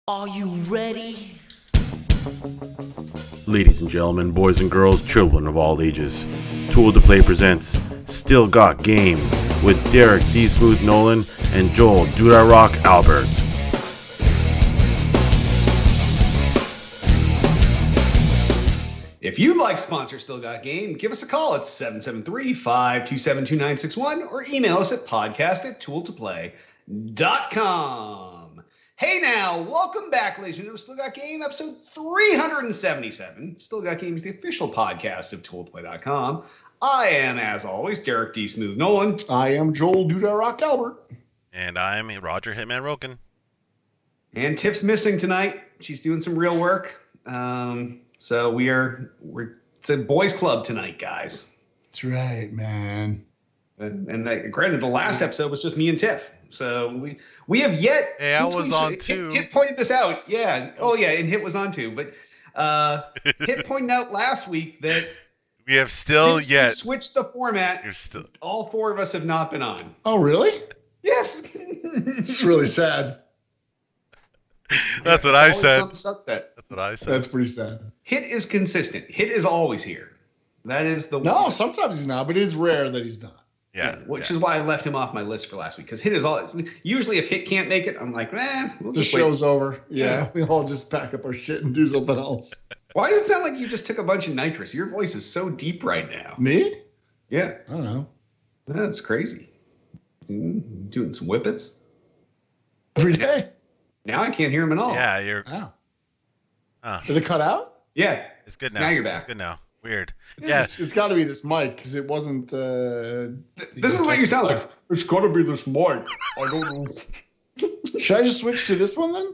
Are you ready? Ladies and gentlemen, boys and girls, children of all ages, Tool to Play presents Still Got Game with Derek D. Smooth Nolan and Joel Duda Rock Albert. If you'd like to sponsor Still Got Game, give us a call at 773-527-2961 or email us at podcast@tooltoplay.com. Hey now, welcome back, ladies and gentlemen, to Still Got Game, episode 377. Still Got Game is the official podcast of tooltoplay.com. I am, as always, Derek D. Smooth Nolan. I am Joel Duda Rock Albert. And I'm Roger Hitman Roken. And Tiff's missing tonight. She's doing some real work. So it's a boys club tonight, guys. That's right, man. And granted, the last episode was just me and Tiff. So we have yet. Hey, I was on too. Hit pointed this out. Yeah. Oh yeah, and Hit was on too. But Hit pointed out last week that we have still since yet we switched the format. You're still. All four of us have not been on. Oh, really? Yes. It's really sad. That's what I Always said. on the sunset. That's what I said. That's pretty sad. Hit is consistent. Hit is always here. That is the No, sometimes he's not, but it is rare that he's not. yeah. Which is why I left him off my list for last week, because Hit is all. Usually, if Hit can't make it, I'm like, we'll The just wait. show's over. Yeah, Yeah. we all just pack up our shit and do something else. Why does it sound like you just took a bunch of nitrous? Your voice is so deep right now. Me? Yeah, I don't know. that's crazy. Doing some whippets. Every day. Now I can't hear him at all. Yeah, you're. Wow. Oh, Did it cut out? Yeah. it's good now. Now you're back. It's good now. Weird. Yeah. It's got to be this mic because it wasn't. This is what you sound like. It's got to be this mic. I don't know. Should I just switch to this one then?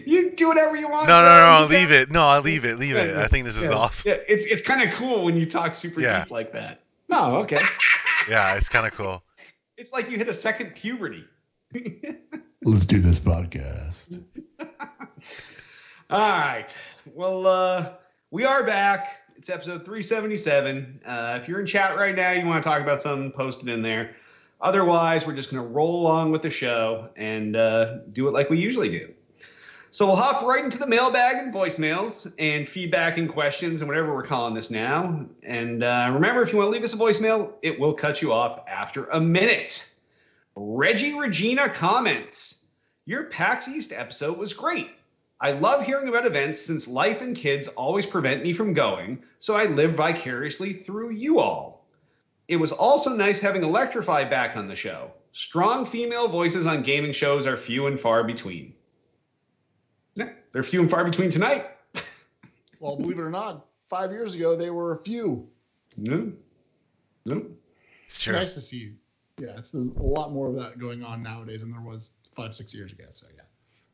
You do whatever you want. No. Leave it. No, I'll leave it. Leave it. I think this is Yeah. awesome. Yeah, it's kind of cool when you talk super Yeah. deep like that. No, okay. Yeah, it's kind of cool. It's like you hit a second puberty. Let's do this podcast. All right. Well, we are back. It's episode 377. If you're in chat right now, you want to talk about something, post it in there. Otherwise, we're just going to roll along with the show and do it like we usually do. So we'll hop right into the mailbag and voicemails and feedback and questions and whatever we're calling this now. And remember, if you want to leave us a voicemail, it will cut you off after a minute. Reggie Regina comments, your PAX East episode was great. I love hearing about events since life and kids always prevent me from going, so I live vicariously through you all. It was also nice having Electrify back on the show. Strong female voices on gaming shows are few and far between. Yeah, they're few and far between tonight. Well, believe it or not, 5 years ago there were a few. No. It's true. Nice to see. Yeah, there's a lot more of that going on nowadays than there was 5-6 years ago. So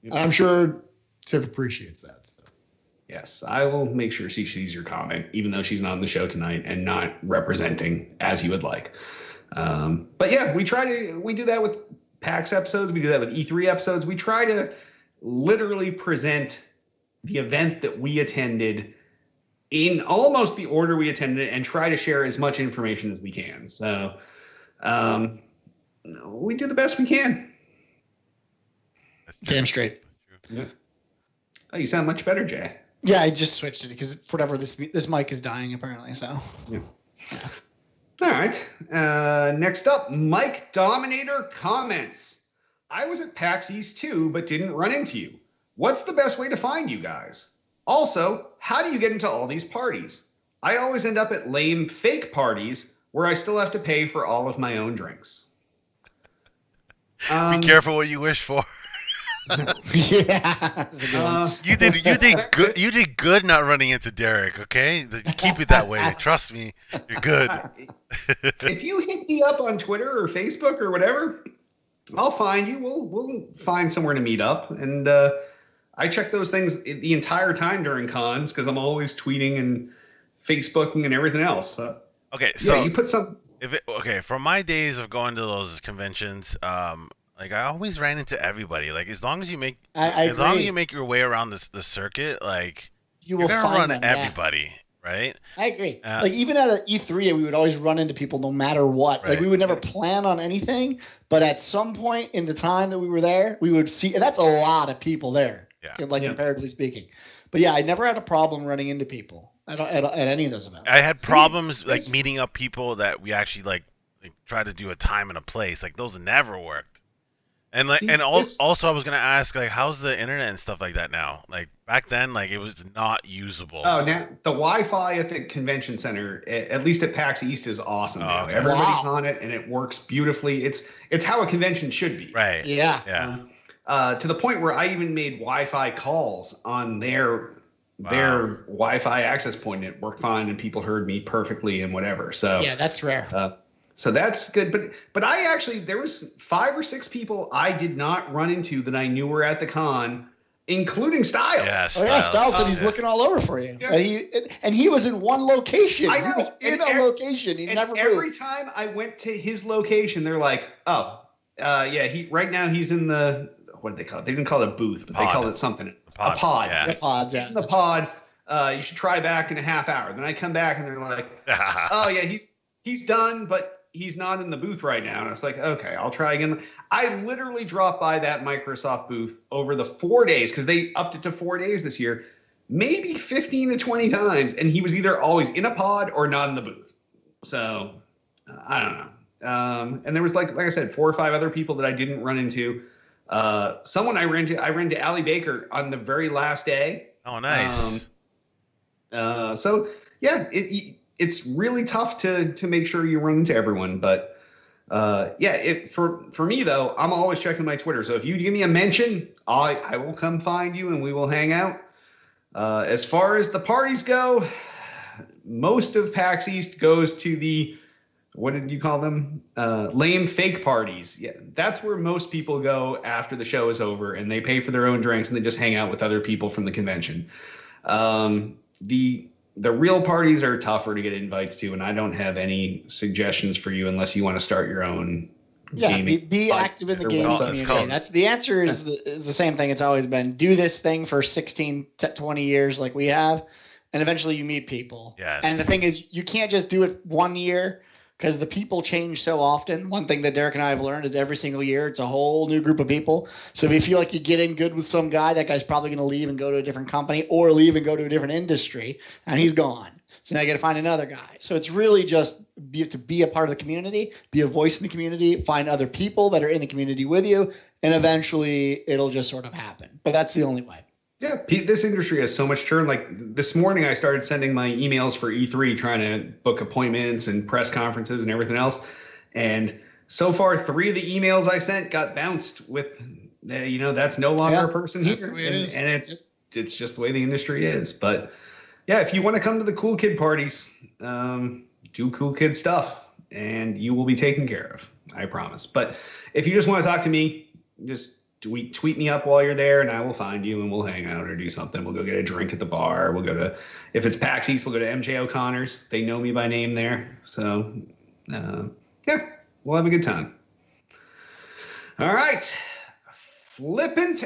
yeah, I'm sure Tiff appreciates that. So. Yes, I will make sure she sees your comment, even though she's not on the show tonight and not representing as you would like. But yeah, we do that with PAX episodes. We do that with E3 episodes. We try to literally present the event that we attended in almost the order we attended it and try to share as much information as we can. So we do the best we can. That's true. Damn straight. That's true. Yeah. Oh, you sound much better, Jay. Yeah, I just switched it because whatever this mic is dying apparently. So All right. Next up, Mike Dominator comments. I was at PAX East too, but didn't run into you. What's the best way to find you guys? Also, how do you get into all these parties? I always end up at lame fake parties where I still have to pay for all of my own drinks. Be careful what you wish for. yeah, You did good. You did good not running into Derek. Okay, you keep it that way. Trust me, you're good. If you hit me up on Twitter or Facebook or whatever, I'll find you. We'll find somewhere to meet up. And I check those things the entire time during cons because I'm always tweeting and Facebooking and everything else. Okay, so yeah, you put some. From my days of going to those conventions, like I always ran into everybody. Like as long as you make, as long as you make your way around the circuit, like you you're will gonna find run them, everybody, right? I agree. Uh, Like even at an E3, we would always run into people no matter what. Like Right. we would never plan on anything, but at some point in the time that we were there, we would see, and that's a lot of people there. comparatively speaking. But yeah, I never had a problem running into people at any of those events. I had problems like meeting up people that we actually like try to do a time and a place. Like those never worked. And also I was gonna ask like how's the internet and stuff like that now? Like back then, like it was not usable. Oh, now the Wi-Fi at the convention center, at least at PAX East, is awesome now. Okay. Everybody's on it and it works beautifully. It's how a convention should be. Right. Yeah. Yeah. To the point where I even made Wi-Fi calls on their Wi-Fi access point. And it worked fine, and people heard me perfectly and whatever. So yeah, that's rare. So that's good. But I actually, there was 5 or 6 people I did not run into that I knew were at the con, including Styles. Yeah, Styles said he's looking all over for you. Yeah. And he was in one location. I know. He was in a location. He never moved. Every time I went to his location, they're like, right now he's in the, what did they call it? They didn't call it a booth, but they called it something. A pod. Yeah. The pods, He's in the pod. You should try back in a half hour. Then I come back and they're like, oh yeah, he's done, but he's not in the booth right now. And I was like, okay, I'll try again. I literally dropped by that Microsoft booth over the 4 days, because they upped it to 4 days this year, maybe 15 to 20 times. And he was either always in a pod or not in the booth. So I don't know. And there was like I said, 4 or 5 other people that I didn't run into. Someone I ran to Allie Baker on the very last day. Oh, nice. So yeah, it's really tough to make sure you run into everyone, but for me though, I'm always checking my Twitter. So if you give me a mention, I will come find you and we will hang out. As far as the parties go, most of PAX East goes to the, what did you call them? Lame fake parties. Yeah, that's where most people go after the show is over, and they pay for their own drinks and they just hang out with other people from the convention. The real parties are tougher to get invites to, and I don't have any suggestions for you unless you want to start your own. Yeah, be active in the gaming community. That's the answer. Is the same thing it's always been. Do this thing for 16 to 20 years like we have, and eventually you meet people. Yes. And the thing is, you can't just do it one year, because the people change so often. One thing that Derek and I have learned is every single year it's a whole new group of people. So if you feel like you get in good with some guy, that guy's probably going to leave and go to a different company, or leave and go to a different industry, and he's gone. So now you got to find another guy. So it's really just you have to be a part of the community, be a voice in the community, find other people that are in the community with you, and eventually it'll just sort of happen. But that's the only way. Yeah, this industry has so much churn. Like this morning, I started sending my emails for E3, trying to book appointments and press conferences and everything else. And so far, 3 of the emails I sent got bounced with, that's no longer a person here. And it's just the way the industry is. But yeah, if you want to come to the cool kid parties, do cool kid stuff, and you will be taken care of. I promise. But if you just want to talk to me, just tweet me up while you're there, and I will find you, and we'll hang out or do something. We'll go get a drink at the bar. We'll go to, if it's PAX East, we'll go to MJ O'Connor's. They know me by name there. So, yeah, we'll have a good time. All right. Flippant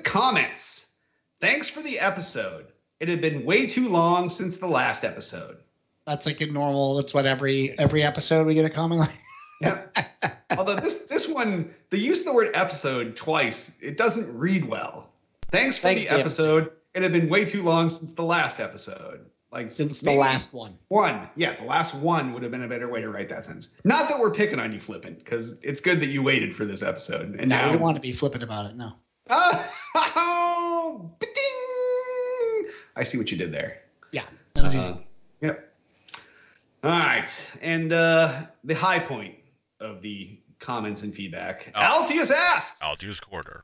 comments. Thanks for the episode. It had been way too long since the last episode. That's like a normal, that's what every episode we get a comment like. Yeah. Although this one, the use of the word episode twice, it doesn't read well. Thanks for the episode. It had been way too long since the last episode. Like since the last one. Yeah, the last one would have been a better way to write that sentence. Not that we're picking on you, Flippant, because it's good that you waited for this episode. And now we don't want to be flippant about it. No. Oh, ding! I see what you did there. Yeah, that was easy. Yep. All right, and the high point of the comments and feedback. Altius asks. Altius Quarter.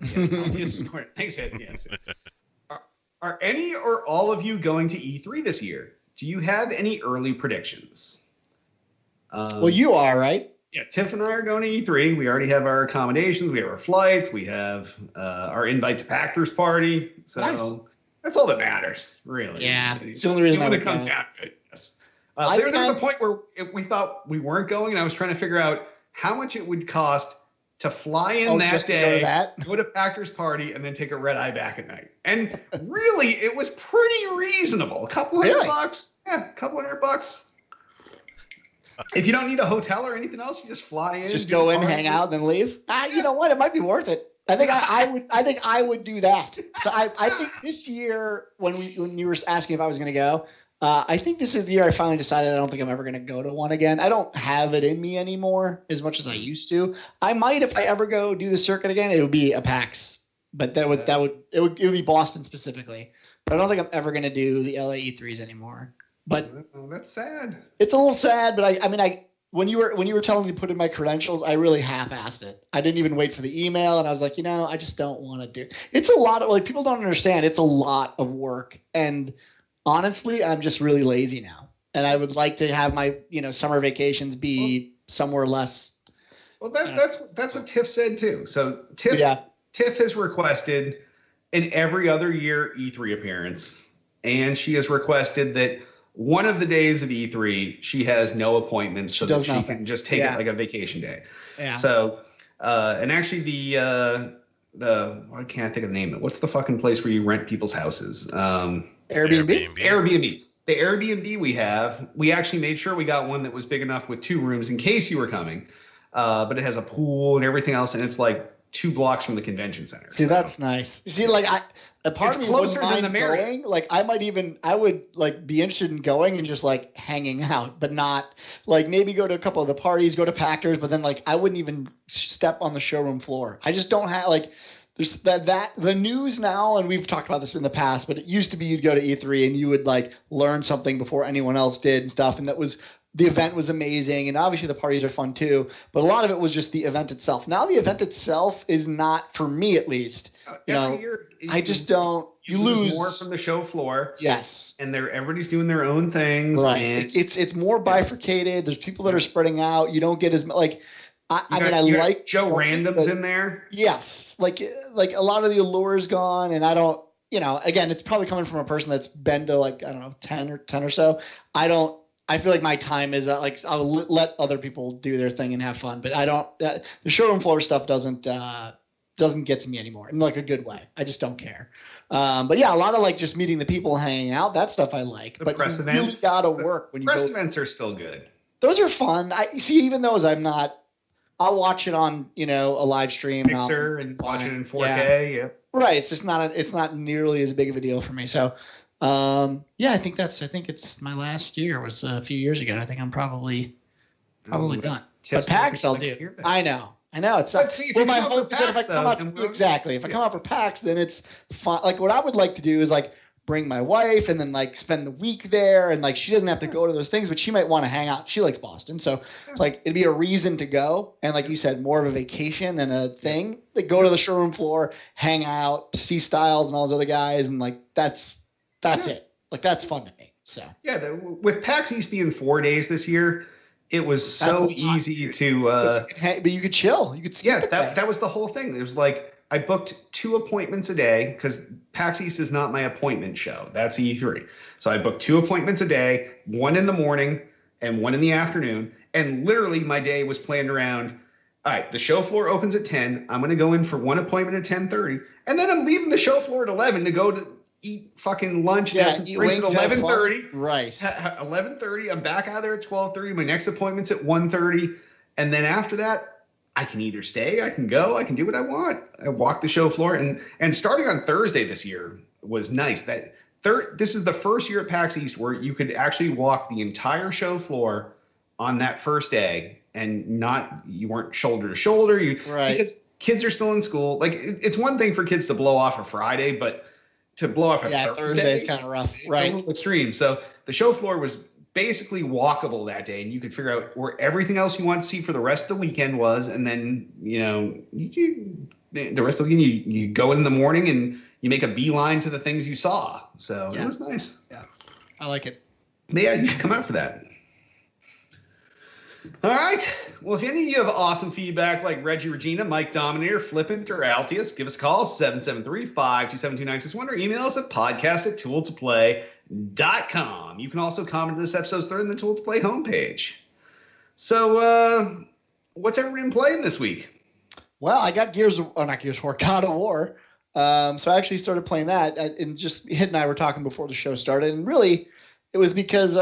Yes, Altius Quarter. Thanks, Ed. Yes. Are any or all of you going to E3 this year? Do you have any early predictions? Well, you are, right? Yeah, Tiff and I are going to E3. We already have our accommodations. We have our flights. We have our invite to Packers party. So nice. That's all that matters, really. Yeah, it's the only reason when it comes down to it. Yes. There's a point where we thought we weren't going, and I was trying to figure out how much it would cost to fly in that day, go to Packers party, and then take a red eye back at night. And really, it was pretty reasonable. A couple $100. Yeah, a couple $100. If you don't need a hotel or anything else, you just fly in. Just go in, hang out, then leave. You know what? It might be worth it. I think I would do that. So I think this year when you were asking if I was going to go, I think this is the year I finally decided I don't think I'm ever going to go to one again. I don't have it in me anymore as much as I used to. I might, if I ever go do the circuit again, it would be a PAX, but it would be Boston specifically. But I don't think I'm ever going to do the LA E3s anymore. But that's sad. It's a little sad, but I mean when you were telling me to put in my credentials, I really half-assed it. I didn't even wait for the email, and I was like, I just don't want to do. It's a lot of people don't understand. It's a lot of work, and honestly, I'm just really lazy now, and I would like to have my summer vacations be somewhere less. Well, that's what Tiff said too. So Tiff has requested an every other year E3 appearance, and she has requested that one of the days of E3 she has no appointments, so that she can just take it like a vacation day. Yeah. So, and actually the why can't I think of the name? What's the fucking place where you rent people's houses? Airbnb. The Airbnb we actually made sure we got one that was big enough with 2 rooms in case you were coming. But it has a pool and everything else, and it's like 2 blocks from the convention center. See, that's nice. See, like a part of me closer than the Marriott. Going. Like I would like be interested in going and just like hanging out, but not like maybe go to a couple of the parties, go to Packers, but then like I wouldn't even step on the showroom floor. I just don't have like. There's that the news now, and we've talked about this in the past, but it used to be you'd go to E3 and you would like learn something before anyone else did and stuff, and the event was amazing, and obviously the parties are fun too, but a lot of it was just the event itself. Now the event itself is not, for me at least, every year, I just don't. You lose more from the show floor. Yes, and everybody's doing their own things. Right, and it's more bifurcated. There's people that are spreading out. You don't get as like. I like Joe Randoms in there. Yes, like a lot of the allure is gone, and I don't. Again, it's probably coming from a person that's been to like I don't know 10 or so. I feel like my time is like I'll let other people do their thing and have fun, but I don't. The showroom floor stuff doesn't get to me anymore in like a good way. I just don't care. But yeah, a lot of like just meeting the people, hanging out, that stuff I like. The but press you events really gotta work when you press go. events are still good. Those are fun. I see. Even those, I'm not. I'll watch it on a live stream. Mixer and watch it in 4K. Yeah. Right. It's just not nearly as big of a deal for me. So. I think it's my last year was a few years ago. I think I'm probably done. But PAX I'll do. I know. It's my hope is that if I come out if I come out for PAX, then it's fun. Like what I would like to do is like bring my wife and then like spend the week there, and like she doesn't have to go to those things, but she might want to hang out. She likes Boston, so like it'd be a reason to go, and like you said, more of a vacation than a thing. Like go to the showroom floor, hang out, see Styles and all those other guys, and like that's it. Like that's fun to me. So with PAX East being 4 days this year, it was so easy to. But you could chill. You could. That was the whole thing. It was like I booked 2 appointments a day because PAX East is not my appointment show. That's E3. So I booked 2 appointments a day, 1 in the morning and 1 in the afternoon, and literally my day was planned around. All right, the show floor opens at 10. I'm going to go in for 1 appointment at 10:30, and then I'm leaving the show floor at 11 to go to eat fucking lunch and have some drinks at 11:30. Right. 11:30. I'm back out there at 12:30. My next appointment's at 1:30, and then after that, I can either stay, I can go, I can do what I want. I walk the show floor, and starting on Thursday this year was nice. This is the first year at PAX East where you could actually walk the entire show floor on that first day, and you weren't shoulder to shoulder. Because kids are still in school. Like it's one thing for kids to blow off a Friday, but to blow off a Thursday is kind of rough, right? It's a little extreme. So the show floor was basically walkable that day, and you could figure out where everything else you want to see for the rest of the weekend was, and then the rest of the weekend you go in the morning and you make a beeline to the things you saw. So it was nice. Yeah, I like it. Yeah, you should come out for that. All right. Well, if any of you have awesome feedback like Reggie Regina, Mike Dominator, Flippant, or Altius, give us a call, 773-527-2961, or email us at podcast@tooltoplay.com. You can also comment on this episode's thread on the Tool to Play homepage. So, what's everyone playing this week? Well, I got God of War. So I actually started playing that, and just Hit and I were talking before the show started, and really it was because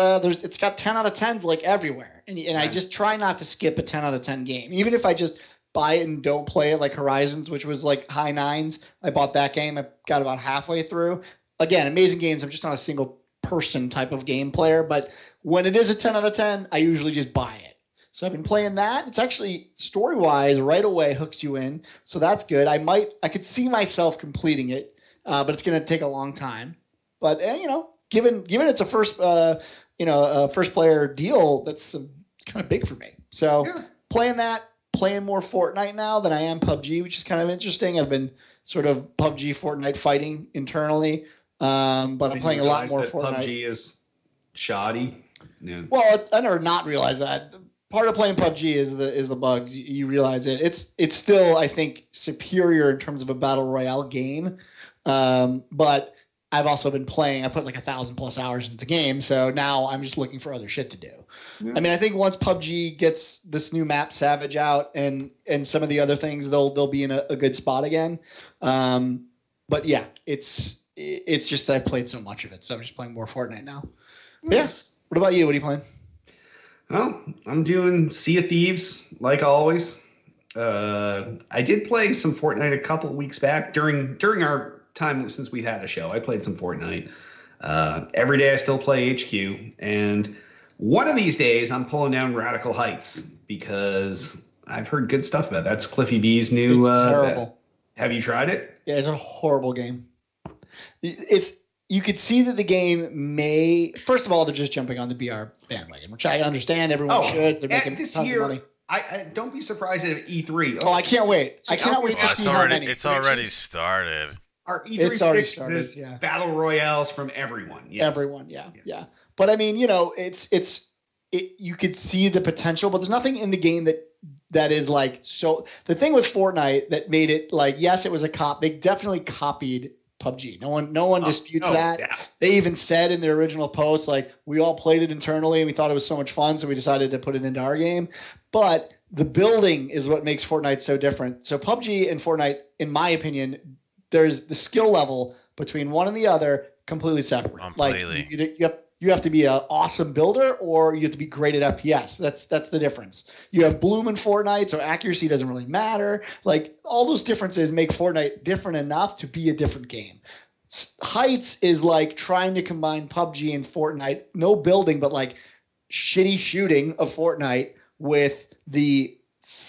it's got 10 out of 10s like everywhere, and I just try not to skip a 10 out of 10 game, even if I just buy it and don't play it, like Horizons, which was like high 9s. I bought that game. I got about halfway through. Again, amazing games. I'm just not a single person type of game player, but when it is a 10 out of 10, I usually just buy it. So I've been playing that. It's actually story-wise right away hooks you in, so that's good. I could see myself completing it, but it's going to take a long time. But given it's a first player deal, it's kind of big for me. So playing more Fortnite now than I am PUBG, which is kind of interesting. I've been sort of PUBG Fortnite fighting internally, but I'm playing a lot more Fortnite. PUBG is shoddy. Yeah. Well, I never not realized that. Part of playing PUBG is the bugs. You realize it. It's still, I think, superior in terms of a battle royale game. But I've also been playing. I put like 1,000+ hours into the game, so now I'm just looking for other shit to do. Yeah. I mean, I think once PUBG gets this new map Savage out and some of the other things, they'll be in a good spot again. But yeah, it's just that I've played so much of it, so I'm just playing more Fortnite now. Yes. What about you? What are you playing? Well, I'm doing Sea of Thieves, like always. I did play some Fortnite a couple of weeks back during our time since we had a show. I played some Fortnite. Every day I still play HQ. And one of these days I'm pulling down Radical Heights because I've heard good stuff about it. That's Cliffy B's new. It's terrible. Have you tried it? Yeah, it's a horrible game. You could see that the game first of all, they're just jumping on the BR bandwagon, which I understand everyone should. They're making this tons year, of money. I don't be surprised at E3. Oh, I can't wait. I cannot wait to see how many. It's already started. Our E3 predictions is battle royales from everyone. Yes. Everyone, yeah. But I mean, you could see the potential, but there's nothing in the game that is like so. The thing with Fortnite that made it like, yes, it was a cop. They definitely copied PUBG. No one disputes that. Yeah. They even said in their original post, like, we all played it internally and we thought it was so much fun, so we decided to put it into our game. But the building is what makes Fortnite so different. So PUBG and Fortnite, in my opinion, there's the skill level between one and the other completely separate. Completely. Like you have to be an awesome builder or you have to be great at FPS. That's the difference. You have Bloom in Fortnite, so accuracy doesn't really matter. Like, all those differences make Fortnite different enough to be a different game. Heights is like trying to combine PUBG and Fortnite, no building, but like shitty shooting of Fortnite with the,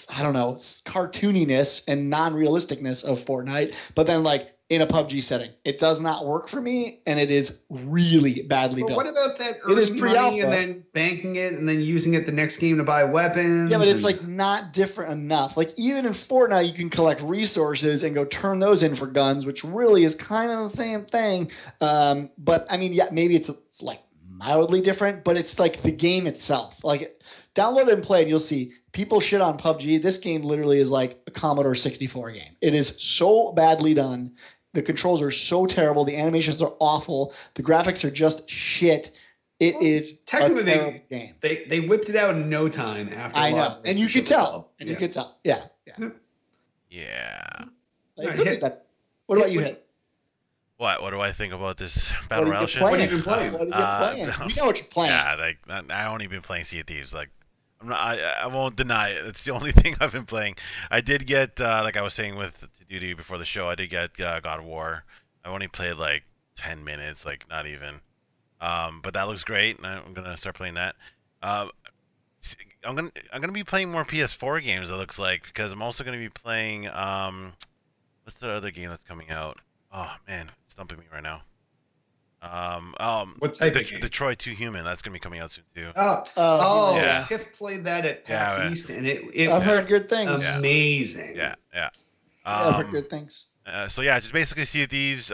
I don't know, cartooniness and non-realisticness of Fortnite, but then like in a PUBG setting. It does not work for me, and it is really badly built. What about that earning money and then banking it and then using it the next game to buy weapons? Yeah, but it's like not different enough. Like, even in Fortnite, you can collect resources and go turn those in for guns, which really is kind of the same thing. But I mean, yeah, maybe it's like mildly different, but it's like the game itself. Like, download it and play it, and you'll see. People shit on PUBG. This game literally is like a Commodore 64 game. It is so badly done. The controls are so terrible. The animations are awful. The graphics are just shit. It is technically a terrible game. They whipped it out in no time after. I know, and you could tell. And you could tell. Yeah. Like, what about you, Hit? What do I think about this battle royale shit? What have you been playing? What have you been playing? We know what you're playing. Yeah, like I only been playing Sea of Thieves. Like, I won't deny it. It's the only thing I've been playing. I did get, like I was saying with Duty before the show, I did get God of War. I only played like 10 minutes, like not even. But that looks great, and I'm gonna start playing that. I'm gonna be playing more PS4 games. It looks like, because I'm also gonna be playing what's the other game that's coming out? Oh man, it's stumping me right now. What type of game? Detroit 2 Human. That's gonna be coming out soon too. Yeah. Tiff played that at PAX East, and it I've heard good things. Amazing. Yeah. I've heard good things. So yeah, just basically Sea of Thieves,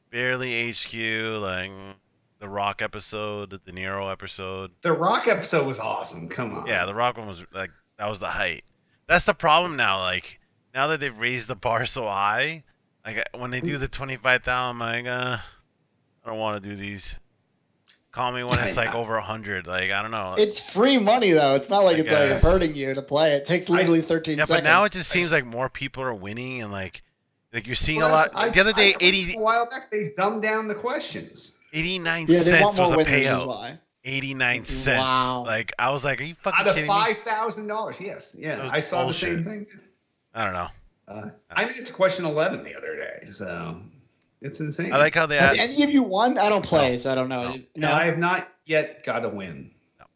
barely HQ, like the Rock episode, the De Niro episode. The Rock episode was awesome. Come on. Yeah, the Rock one was like, that was the height. That's the problem now. Like, now that they've raised the bar so high, like when they do the 25,000, I'm like, I don't want to do these. Call me when it's like over 100. Like, I don't know. It's free money though. It's not like it's like hurting you to play. It takes literally 13 seconds. Yeah, but now it just seems like more people are winning, and like you're seeing a lot. The other day, a while back, they dumbed down the questions. 89 cents was a payout. $0.89. Wow. Like I was like, are you fucking Out of kidding me? $5,000. Yes. Yeah. I saw bullshit. the same thing. I don't know. I made it to question 11 the other day, so it's insane. I like how they Have had. any of you won? I don't play, so I don't know. No, I have not yet got a win.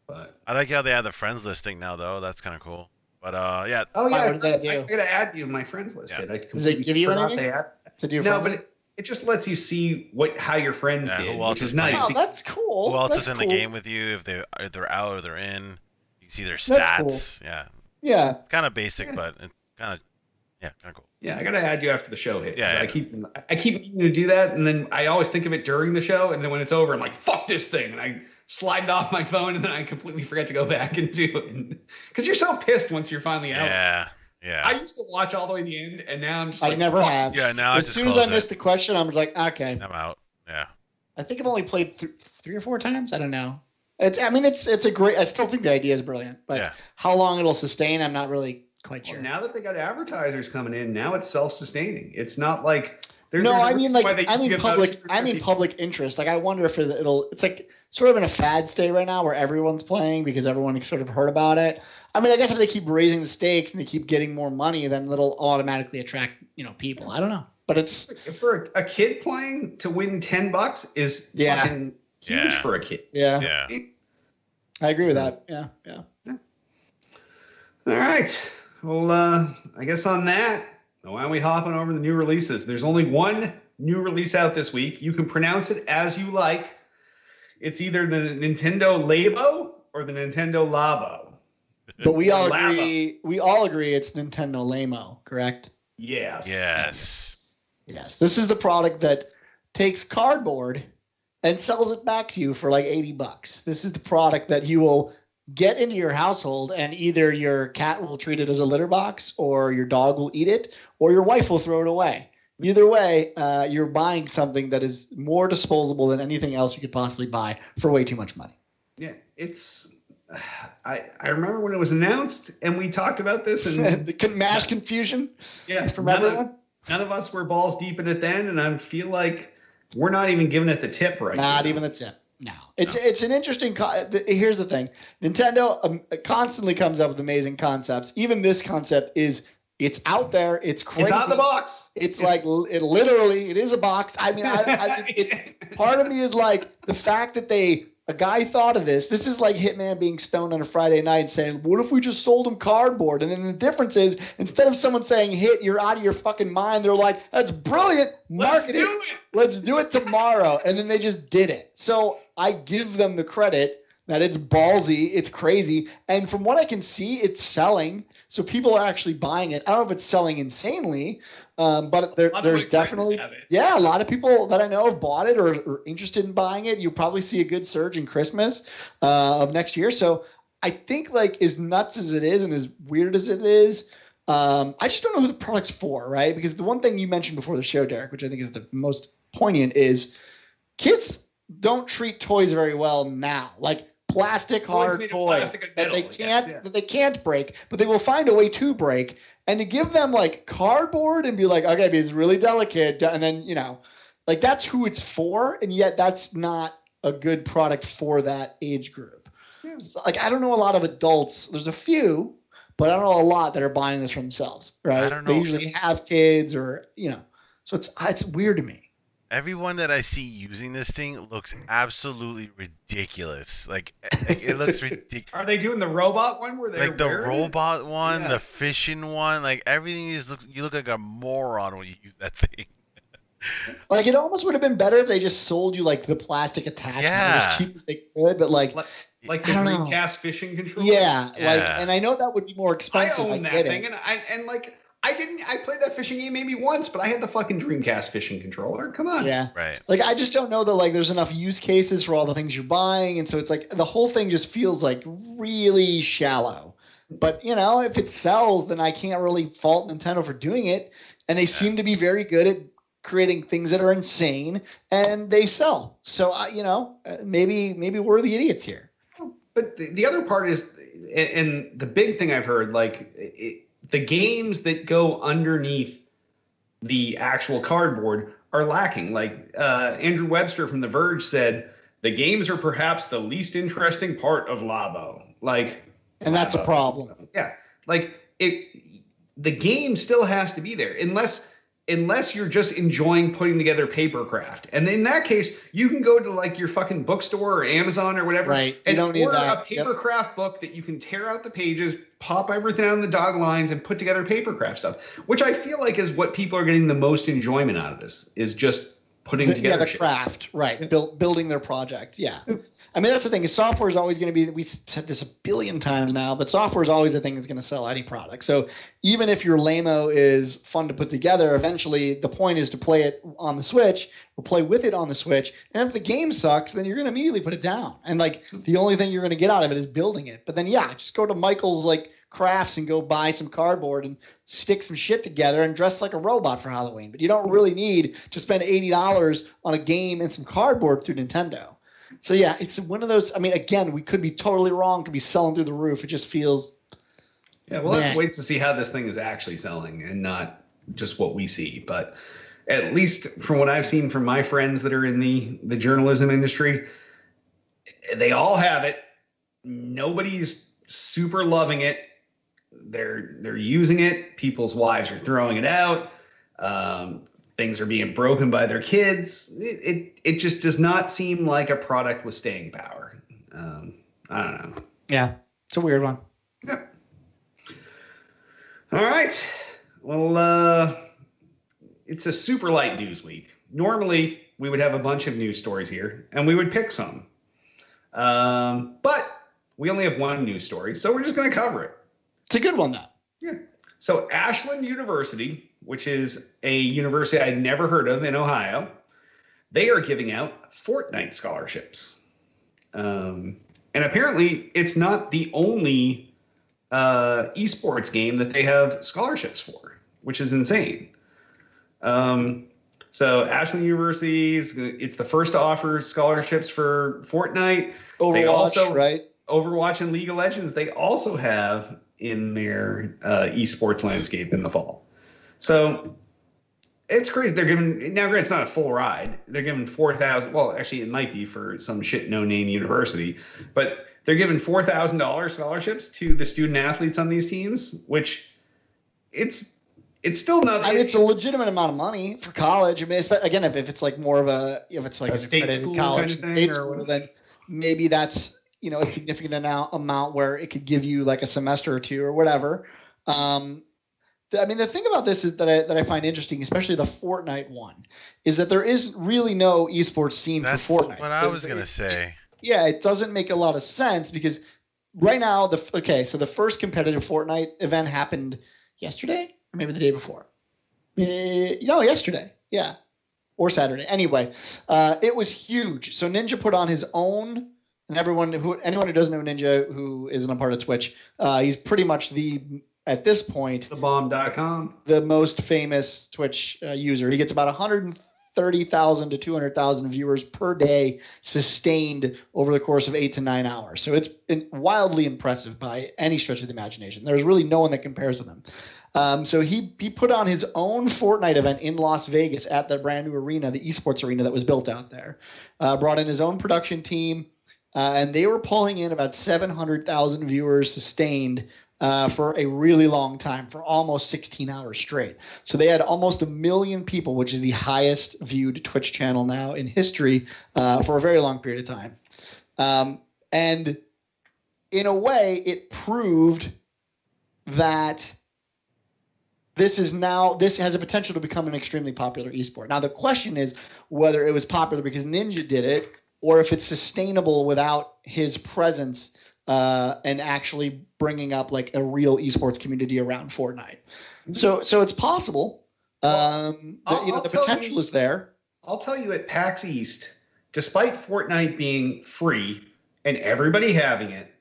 But I like how they have the friends listing now, though. That's kind of cool. But yeah. oh yeah, What does that do? I gotta add you to my friends list. Yeah. I Does it give you forgot anything they had- to do? No, friends? but it just lets you see how your friends Yeah, did, who else which is is nice. Oh, that's cool. Who else That's is in the cool. game with you? If they're out or they're in, you can see their That's stats. Yeah, Yeah. it's kind of basic, Yeah. but it's kind of cool. Yeah, I gotta add you after the show hits. Yeah, yeah. I keep needing to do that, and then I always think of it during the show, and then when it's over, I'm like, "Fuck this thing," and I slide it off my phone, and then I completely forget to go back and do it. Because you're so pissed once you're finally out. Yeah. I used to watch all the way to the end, and now I'm just I like, never "Fuck." have. Yeah, now I as just soon as close I it. missed the question, I'm like, okay. I'm out. Yeah. I think I've only played 3 or 4 times. I don't know. It's a great. I still think the idea is brilliant, but Yeah. how long it'll sustain, I'm not really quite Well, sure. now that they got advertisers coming in, now it's self-sustaining. It's not like No, there's a I mean reason why they like used to give out public. super I mean cookies. public interest. Like I wonder if it'll. It's like sort of in a fad state right now where everyone's playing because everyone sort of heard about it. I mean, I guess if they keep raising the stakes and they keep getting more money, then it'll automatically attract people. I don't know, but it's For a kid playing to win $10 is Yeah. fucking huge Yeah. for a kid. Yeah. I agree with that. Yeah. All right. Well, I guess on that, why don't we hop on over the new releases? There's only one new release out this week. You can pronounce it as you like. It's either the Nintendo Labo or the Nintendo Labo. But we all Labo. agree. We all agree it's Nintendo Lamo, correct? Yes. Yes. Yes. This is the product that takes cardboard and sells it back to you for like $80. This is the product that you will get into your household, and either your cat will treat it as a litter box, or your dog will eat it, or your wife will throw it away. Either way, you're buying something that is more disposable than anything else you could possibly buy for way too much money. Yeah. It's. I remember when it was announced, and we talked about this, and The mass confusion yeah, from none everyone. of us were balls deep in it then, and I feel like we're not even giving it the tip right now. Not even the tip. No, it's an interesting. Here's the thing: Nintendo constantly comes up with amazing concepts. Even this concept it's out there. It's crazy. It's out of the box. It's like it literally. It is a box. I mean, part of me is like the fact that a guy thought of this. This is like Hitman being stoned on a Friday night and saying, "What if we just sold him cardboard?" And then the difference is, instead of someone saying, "Hit, you're out of your fucking mind," they're like, "That's brilliant. Let's Market it. do it. Let's do it tomorrow." And then they just did it. So I give them the credit that it's ballsy, it's crazy, and from what I can see, it's selling. So people are actually buying it. I don't know if it's selling insanely, but A lot of there's my friends definitely have it. a lot of people that I know have bought it or are interested in buying it. You'll probably see a good surge in Christmas of next year. So I think like as nuts as it is and as weird as it is, I just don't know who the product's for, right? Because the one thing you mentioned before the show, Derek, which I think is the most poignant, is kids don't treat toys very well now. Like plastic Toys hard made of toys plastic and that they metal, can't yes, yeah. that they can't break, but they will find a way to break. And to give them like cardboard and be like, okay, it's really delicate, and then like that's who it's for, and yet that's not a good product for that age group. So, like I don't know a lot of adults. There's a few, but I don't know a lot that are buying this for themselves, right? I don't know. They usually have kids or so it's weird to me. Everyone that I see using this thing looks absolutely ridiculous. Like it looks ridiculous. Are they doing the robot one where they're Like the wearing it? robot one, Yeah. the fishing one, like everything you look like a moron when you use that thing. Like it almost would have been better if they just sold you like the plastic attachment Yeah. as cheap as they could, but like Like the I don't know. Dreamcast fishing controller. yeah, like Yeah. and I know that would be more I expensive. own that get it. thing, and I played that fishing game maybe once, but I had the fucking Dreamcast fishing controller. Come on. Yeah. Right. Like I just don't know that like there's enough use cases for all the things you're buying, and so it's like the whole thing just feels like really shallow. But if it sells, then I can't really fault Nintendo for doing it, and they seem to be very good at creating things that are insane, and they sell. So maybe we're the idiots here. But the other part is, and the big thing I've heard, like the games that go underneath the actual cardboard are lacking. Like Andrew Webster from The Verge said the games are perhaps the least interesting part of Labo. Like, and that's a problem. Yeah, like the game still has to be there unless you're just enjoying putting together papercraft. And in that case, you can go to like your fucking bookstore or Amazon or whatever, right? And order a papercraft book that you can tear out the pages, pop everything on the dotted lines, and put together papercraft stuff. Which I feel like is what people are getting the most enjoyment out of this, is just putting together the craft, right? Building their project. Yeah. I mean, that's the thing. Is software is always going to be. We said this a billion times now, but software is always the thing that's going to sell any product. So even if your Lamo is fun to put together, eventually the point is to play it on the Switch or play with it on the Switch. And if the game sucks, then you're going to immediately put it down. And like the only thing you're going to get out of it is building it. But then just go to Michael's like crafts and go buy some cardboard and stick some shit together and dress like a robot for Halloween. But you don't really need to spend $80 on a game and some cardboard through Nintendo. So yeah, it's one of those. I mean, again, we could be totally wrong. Could be selling through the roof. It just feels. Yeah, we'll have to wait to see how this thing is actually selling and not just what we see. But at least from what I've seen from my friends that are in the journalism industry, they all have it. Nobody's super loving it. They're using it. People's wives are throwing it out. Things are being broken by their kids. It just does not seem like a product with staying power. I don't know. Yeah, it's a weird one. Yep. All right. Well, it's a super light news week. Normally, we would have a bunch of news stories here, and we would pick some. But we only have one news story, so we're just going to cover it. It's a good one, though. Yeah. So Ashland University, which is a university I'd never heard of in Ohio, they are giving out Fortnite scholarships. And apparently it's not the only esports game that they have scholarships for, which is insane. So Ashland University, it's the first to offer scholarships for Fortnite. Overwatch, right? Overwatch and League of Legends, they also have in their esports landscape in the fall. So it's crazy. They're giving, now granted, it's not a full ride. They're giving 4,000. Well, actually, it might be for some shit no-name university, but they're giving $4,000 scholarships to the student athletes on these teams, which it's still not. I mean, it's a legitimate amount of money for college. I mean, again, if it's like more of if it's like a state school college, kind of state school, then maybe that's a significant amount where it could give you like a semester or two or whatever. I mean, the thing about this is that I find interesting, especially the Fortnite one, is that there is really no esports scene for Fortnite. That's what I was going to say. Yeah, it doesn't make a lot of sense because right now, so the first competitive Fortnite event happened yesterday or maybe the day before. No, yesterday. Yeah. Or Saturday. Anyway, it was huge. So Ninja put on his own, and anyone who doesn't know Ninja who isn't a part of Twitch, he's pretty much at this point, thebomb.com, the most famous Twitch user. He gets about 130,000 to 200,000 viewers per day sustained over the course of 8 to 9 hours. So it's wildly impressive by any stretch of the imagination. There's really no one that compares with him. So he put on his own Fortnite event in Las Vegas at the brand new arena, the esports arena that was built out there. Brought in his own production team, and they were pulling in about 700,000 viewers sustained for a really long time, for almost 16 hours straight. So they had almost 1 million people, which is the highest viewed Twitch channel now in history, for a very long period of time. And in a way, it proved that this has a potential to become an extremely popular esport. Now, the question is whether it was popular because Ninja did it or if it's sustainable without his presence and actually bringing up like a real esports community around Fortnite. So it's possible. The potential is there. I'll tell you, at PAX East, despite Fortnite being free and everybody having it,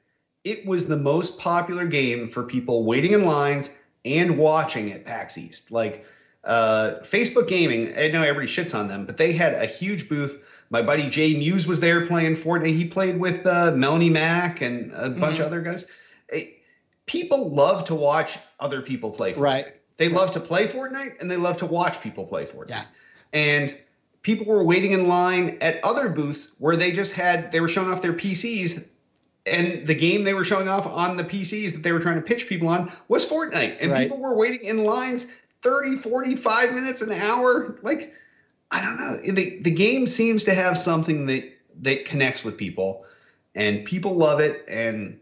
it was the most popular game for people waiting in lines and watching at PAX East. Like Facebook Gaming, I know everybody shits on them, but they had a huge booth. My buddy Jay Muse was there playing Fortnite. He played with Melanie Mack and a bunch of other guys. People love to watch other people play Fortnite. Right. They love to play Fortnite, and they love to watch people play Fortnite. Yeah. And people were waiting in line at other booths where they were showing off their PCs, and the game they were showing off on the PCs that they were trying to pitch people on was Fortnite. And people were waiting in lines 30, 45 minutes, an hour. Like, I don't know. The game seems to have something that connects with people, and people love it. And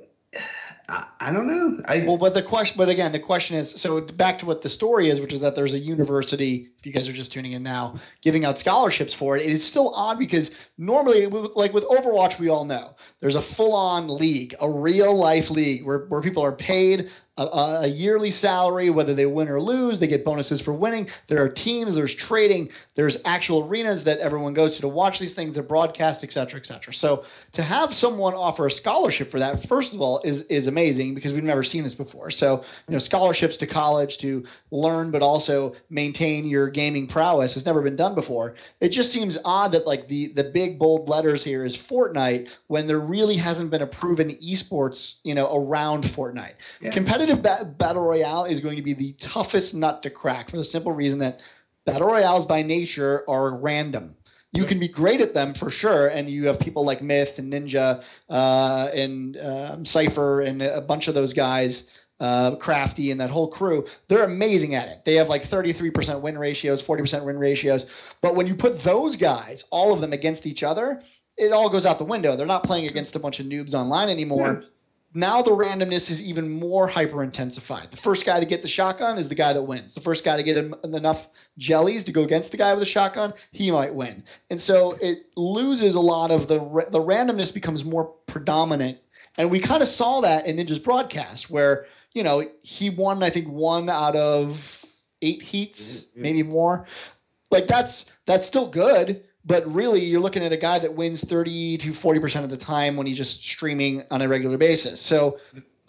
I don't know. But the question is, so back to what the story is, which is that there's a university, if you guys are just tuning in now, giving out scholarships for it. It is still odd because normally, like with Overwatch, we all know there's a full-on league, a real-life league where people are paid a yearly salary, whether they win or lose. They get bonuses for winning. There are teams, there's trading, there's actual arenas that everyone goes to watch these things, to broadcast, et cetera, et cetera. So to have someone offer a scholarship for that, first of all, is amazing because we've never seen this before. So, scholarships to college to learn but also maintain your gaming prowess has never been done before. It just seems odd that like the big bold letters here is Fortnite when there really hasn't been a proven esports, around Fortnite. Yeah. Competitive battle royale is going to be the toughest nut to crack for the simple reason that battle royales by nature are random. You can be great at them for sure, and you have people like Myth and Ninja and Cypher and a bunch of those guys, Crafty and that whole crew. They're amazing at it. They have like 33% win ratios, 40% win ratios. But when you put those guys, all of them against each other, it all goes out the window. They're not playing against a bunch of noobs online anymore. Yeah. Now the randomness is even more hyper-intensified. The first guy to get the shotgun is the guy that wins. The first guy to get enough jellies to go against the guy with the shotgun, he might win. And so it loses a lot of the randomness becomes more predominant. And we kind of saw that in Ninja's broadcast where, he won, I think, 1 out of 8 heats, maybe more. Like that's still good. But really, you're looking at a guy that wins 30 to 40% of the time when he's just streaming on a regular basis. So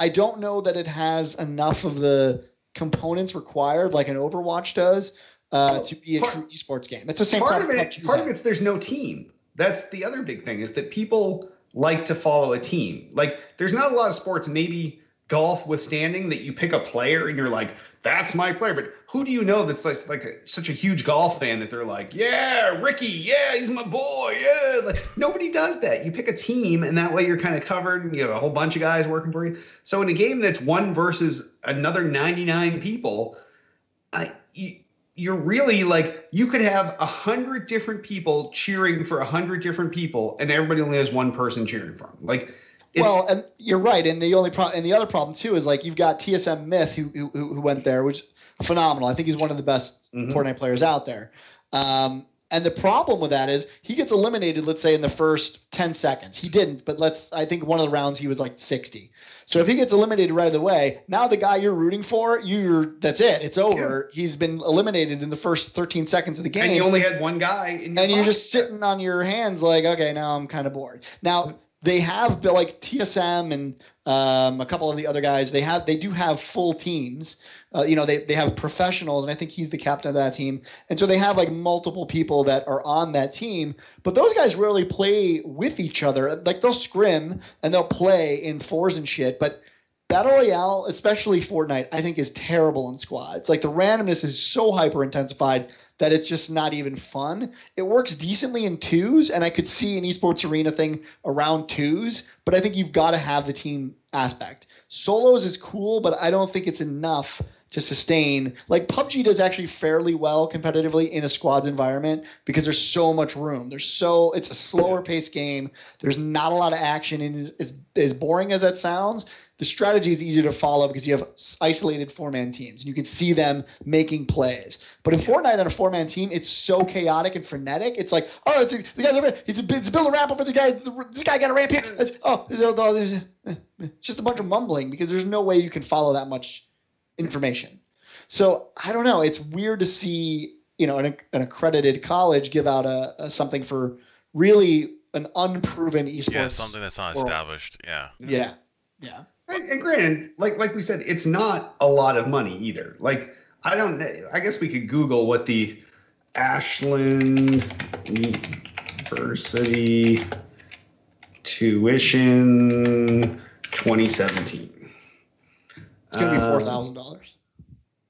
I don't know that it has enough of the components required like an Overwatch does to be a true esports game. It's the same part of it's there's no team. That's the other big thing is that people like to follow a team. Like there's not a lot of sports, maybe golf withstanding, that you pick a player and you're like, that's my player. But who do you know that's such a huge golf fan that they're like, yeah, Ricky, yeah, he's my boy, yeah. Like nobody does that. You pick a team, and that way you're kind of covered, and you have a whole bunch of guys working for you. So in a game that's 1 versus another 99 people, you're really like you could have 100 different people cheering for 100 different people, and everybody only has one person cheering for them. Like. Well, and you're right, and the other problem too is like you've got TSM Myth who went there, which is phenomenal. I think he's one of the best Fortnite players out there. And the problem with that is he gets eliminated, let's say in the first 10 seconds. He didn't, but I think one of the rounds he was like 60. So if he gets eliminated right away, now the guy you're rooting for, that's it. It's over. Yeah. He's been eliminated in the first 13 seconds of the game. And you only had one guy in your you're just sitting on your hands like, okay, now I'm kind of bored. Now they have like TSM and a couple of the other guys. They do have full teams. They have professionals, and I think he's the captain of that team. And so they have like multiple people that are on that team. But those guys rarely play with each other. Like they'll scrim and they'll play in 4s and shit. But Battle Royale, especially Fortnite, I think is terrible in squads. Like the randomness is so hyper intensified that it's just not even fun. It works decently in 2s, and I could see an esports arena thing around 2s, but I think you've got to have the team aspect. Solos is cool, but I don't think it's enough to sustain. Like PUBG does actually fairly well competitively in a squads environment because there's so much room. It's a slower paced game. There's not a lot of action, and as boring as that sounds, the strategy is easier to follow because you have isolated 4-man teams and you can see them making plays. But in Fortnite on a 4-man team, it's so chaotic and frenetic. It's like, oh, the guy's over here. It's building a ramp up, but this guy got a ramp here. It's just a bunch of mumbling because there's no way you can follow that much information. So I don't know. It's weird to see, an accredited college give out a something for really an unproven esports. Yeah, something that's not established. Yeah. Yeah. And granted, like we said, it's not a lot of money either. Like I guess we could Google what the Ashland University tuition 2017. It's gonna be $4,000.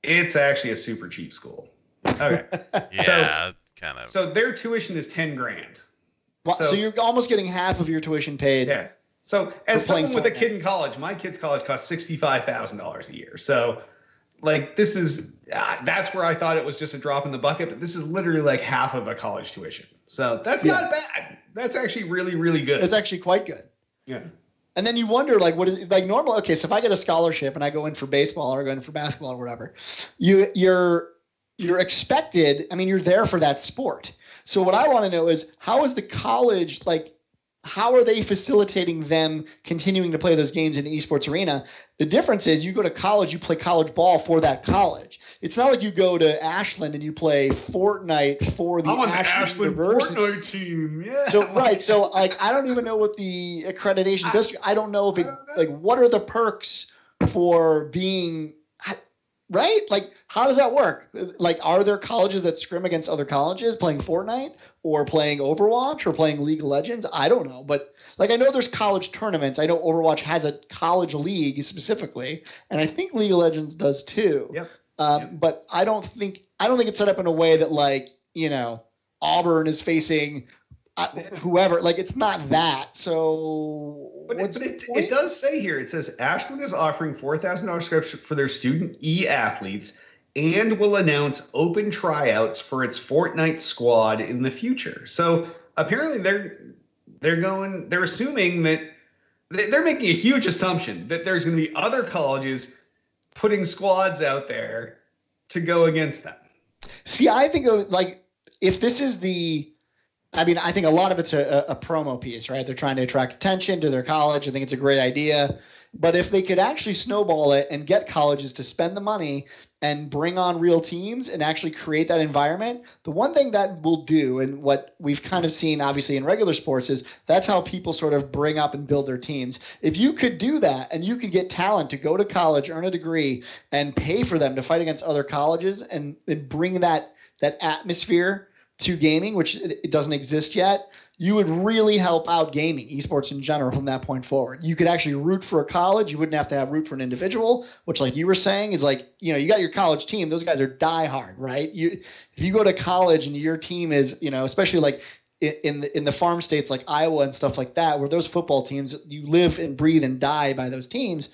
It's actually a super cheap school. Okay. Yeah, kind of. So their tuition is $10,000. Well, so you're almost getting half of your tuition paid. Yeah. So as someone with a kid in college, my kid's college costs $65,000 a year. So like this is that's where I thought it was just a drop in the bucket, but this is literally like half of a college tuition. So that's not bad. That's actually really, really good. It's actually quite good. Yeah. And then you wonder, like, what is like normal? Okay, so if I get a scholarship and I go in for baseball or go in for basketball or whatever, you're expected. I mean, you're there for that sport. So what I want to know is how is the college like? How are they facilitating them continuing to play those games in the esports arena? The difference is you go to college, you play college ball for that college. It's not like you go to Ashland and you play Fortnite for the Ashland University Fortnite team. Yeah. So like I don't even know what the accreditation does. I don't know if it like what are the perks for being right? Like how does that work? Like are there colleges that scrim against other colleges playing Fortnite or playing Overwatch or playing League of Legends? I don't know, but like I know there's college tournaments. I know Overwatch has a college league specifically, and I think League of Legends does too. Yep. But I don't think it's set up in a way that like, you know, Auburn is facing whoever. Like it's not that. So but it does say here, it says Ashland is offering $4,000 scholarship for their student e-athletes and will announce open tryouts for its Fortnite squad in the future. So apparently they're assuming that they're making a huge assumption that there's going to be other colleges putting squads out there to go against them. See, I think like if this is I think a lot of it's a promo piece, right? They're trying to attract attention to their college. I think it's a great idea. But if they could actually snowball it and get colleges to spend the money and bring on real teams and actually create that environment, the one thing that will do, and what we've kind of seen obviously in regular sports, is that's how people sort of bring up and build their teams. If you could do that and you can get talent to go to college, earn a degree, and pay for them to fight against other colleges and bring that atmosphere to gaming, which it doesn't exist yet, you would really help out gaming, esports in general, from that point forward. You could actually root for a college. You wouldn't have to root for an individual, which, like you were saying, is like, you know, you got your college team. Those guys are diehard, right? If you go to college and your team is, you know, especially like in the farm states like Iowa and stuff like that, where those football teams, you live and breathe and die by those teams.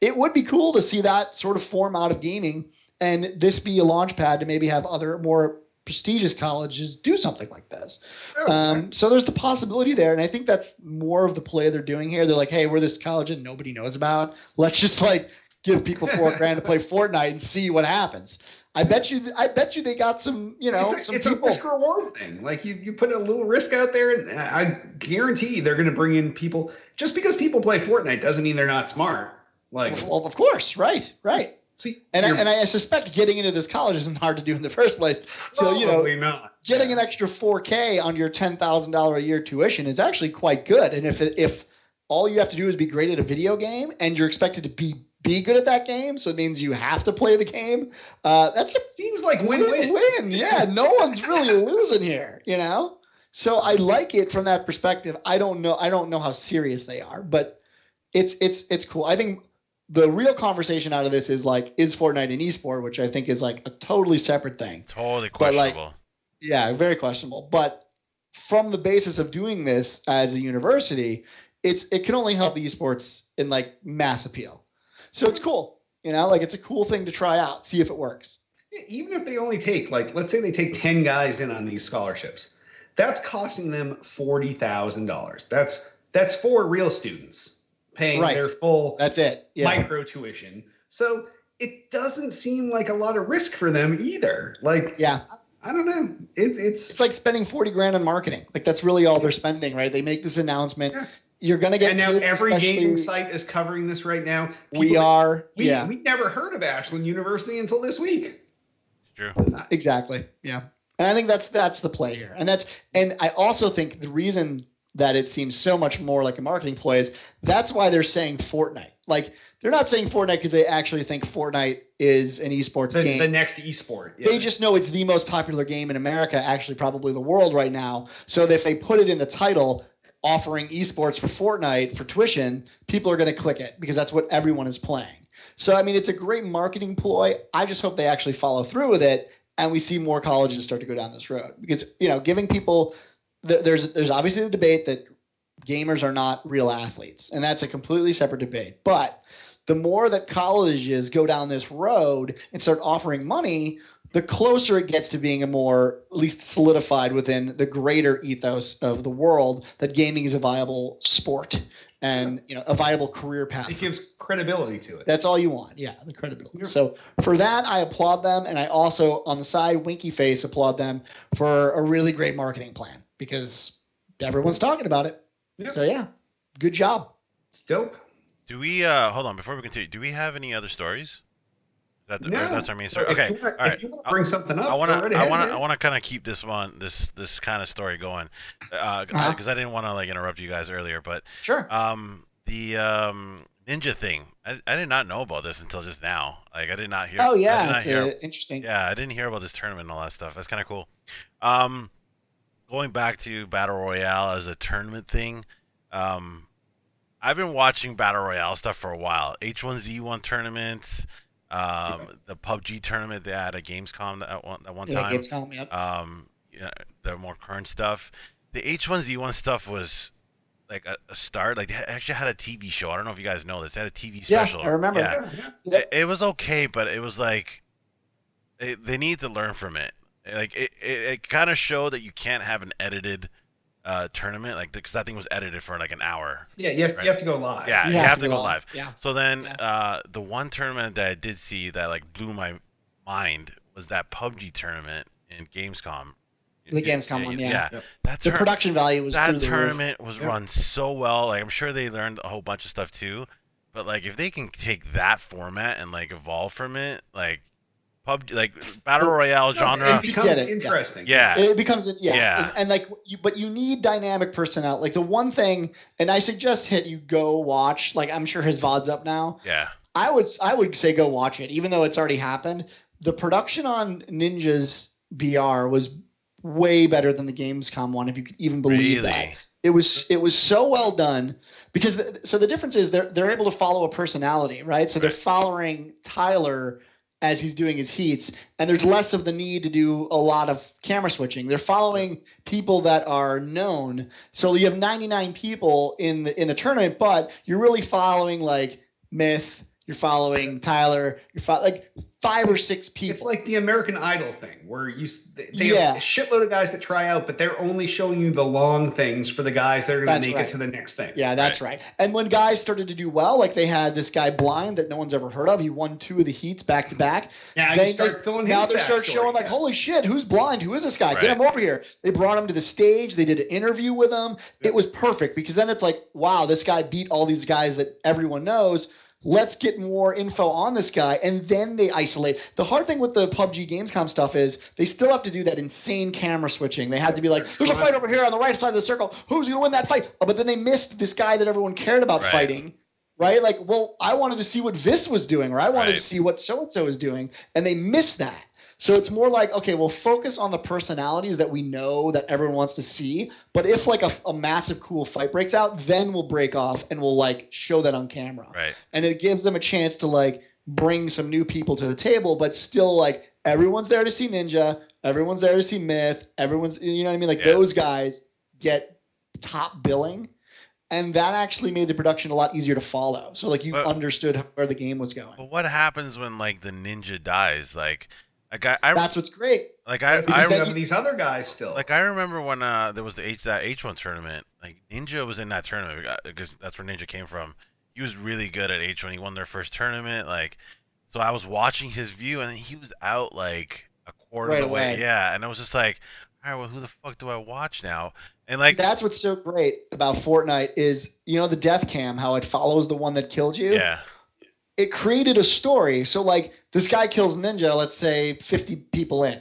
It would be cool to see that sort of form out of gaming, and this be a launch pad to maybe have other more prestigious colleges do something like this. So there's the possibility there, and I think that's more of the play they're doing here. They're like, hey, we're this college that nobody knows about. Let's just like give people $4,000 to play Fortnite and see what happens. I bet you they got some, you know, it's a risk reward thing. Like you put a little risk out there, and I guarantee they're going to bring in people. Just because people play Fortnite doesn't mean they're not smart. Like, well, of course, right. See, and I suspect getting into this college isn't hard to do in the first place. So, you know, getting an extra $4,000 on your $10,000 a year tuition is actually quite good. And if all you have to do is be great at a video game and you're expected to be good at that game, so it means you have to play the game, seems like win-win. Yeah, no one's really losing here, you know? So I like it from that perspective. I don't know how serious they are, but it's cool. I think the real conversation out of this is like, is Fortnite an esport, which I think is like a totally separate thing. Totally questionable. Like, yeah, very questionable. But from the basis of doing this as a university, it can only help the esports in like mass appeal. So it's cool. You know, like it's a cool thing to try out, see if it works. Even if they only take, like, let's say they take 10 guys in on these scholarships, that's costing them $40,000. That's 4 real students paying their full micro tuition. So it doesn't seem like a lot of risk for them either. Like, I don't know. It's like spending $40,000 on marketing. Like that's really all they're spending, right? They make this annoument. Yeah. You're going to get, and now every gaming site is covering this right now. We never heard of Ashland University until this week. It's true. Exactly. Yeah. And I think that's the play here. And I also think the reason that it seems so much more like a marketing play is that's why they're saying Fortnite. Like they're not saying Fortnite because they actually think Fortnite is an esports game. The next esport. Yeah. They just know it's the most popular game in America, actually probably the world right now. So if they put it in the title, offering esports for Fortnite for tuition, people are going to click it because that's what everyone is playing. So, I mean, it's a great marketing ploy. I just hope they actually follow through with it and we see more colleges start to go down this road because giving people there's obviously the debate that gamers are not real athletes, and that's a completely separate debate. But the more that colleges go down this road and start offering money, the closer it gets to being a more, at least solidified within the greater ethos of the world, that gaming is a viable sport and a viable career path. It gives credibility to it. That's all you want. Yeah, the credibility. Yeah. So for that, I applaud them. And I also, on the side, winky face, applaud them for a really great marketing plan because everyone's talking about it. Yep. So yeah, good job. It's dope. Do we hold on before we continue? Do we have any other stories? That's our main story. Okay, all right. If you want to bring something up, I want to kind of keep this kind of story going, because I didn't want to interrupt you guys earlier, but sure. The ninja thing, I did not know about this until just now. I did not hear. Oh yeah, interesting. Yeah, I didn't hear about this tournament and all that stuff. That's kind of cool. Going back to Battle Royale as a tournament thing, I've been watching Battle Royale stuff for a while. H1Z1 tournaments, the PUBG tournament they had at Gamescom at one time. Gamescom, yep. The more current stuff. The H1Z1 stuff was like a start. Like they actually had a TV show. I don't know if you guys know this. They had a TV special. Yeah, I remember. Yeah. It was okay, but it was like they need to learn from it. Like it kind of showed that you can't have an edited tournament, because that thing was edited for an hour. Yeah, you have to go live. Yeah, you have to go live. Yeah. So then the one tournament that I did see that blew my mind was that PUBG tournament in Gamescom. The Gamescom one, yeah. Yep. The production value was that tournament was run so well. I'm sure they learned a whole bunch of stuff too. But if they can take that format and evolve from it, PUBG, battle royale genre, it becomes interesting. Yeah, it becomes and but you need dynamic personnel. The one thing, and I suggest you go watch. I'm sure his VOD's up now. Yeah, I would say go watch it, even though it's already happened. The production on Ninja's BR was way better than the Gamescom one, if you could even believe that. It was so well done because the difference is they're able to follow a personality, right? So they're following Tyler as he's doing his heats, and there's less of the need to do a lot of camera switching. They're following people that are known. So you have 99 people in the tournament, but you're really following Myth, you're following Tyler, you're 5 or 6 people. It's like the American Idol thing where they have a shitload of guys that try out, but they're only showing you the long things for the guys that are going to make it to the next thing. Yeah, that's right. And when guys started to do well, they had this guy Blind that no one's ever heard of. He won 2 of the heats back to back. Yeah, they start showing holy shit, who's Blind? Who is this guy? Right. Get him over here. They brought him to the stage. They did an interview with him. Yep. It was perfect because then it's wow, this guy beat all these guys that everyone knows. Let's get more info on this guy, and then they isolate. The hard thing with the PUBG Gamescom stuff is they still have to do that insane camera switching. They have to be there's a fight over here on the right side of the circle. Who's going to win that fight? Oh, but then they missed this guy that everyone cared about fighting, right? I wanted to see what Vis was doing, or I wanted to see what so-and-so is doing, and they missed that. So it's more okay, we'll focus on the personalities that we know that everyone wants to see. But if a massive cool fight breaks out, then we'll break off and we'll show that on camera. Right. And it gives them a chance to bring some new people to the table, but still everyone's there to see Ninja, everyone's there to see Myth, everyone's you know what I mean? Those guys get top billing. And that actually made the production a lot easier to follow. So you understood where the game was going. But what happens when the ninja dies? That's what's great. I remember these other guys still. I remember when there was that H1 tournament. Ninja was in that tournament because that's where Ninja came from. He was really good at H1. He won their first tournament. So I was watching his view, and he was out a quarter of the way. Yeah, and I was just all right, well, who the fuck do I watch now? And that's what's so great about Fortnite is the death cam, how it follows the one that killed you. Yeah. It created a story. So this guy kills Ninja, let's say 50 people in.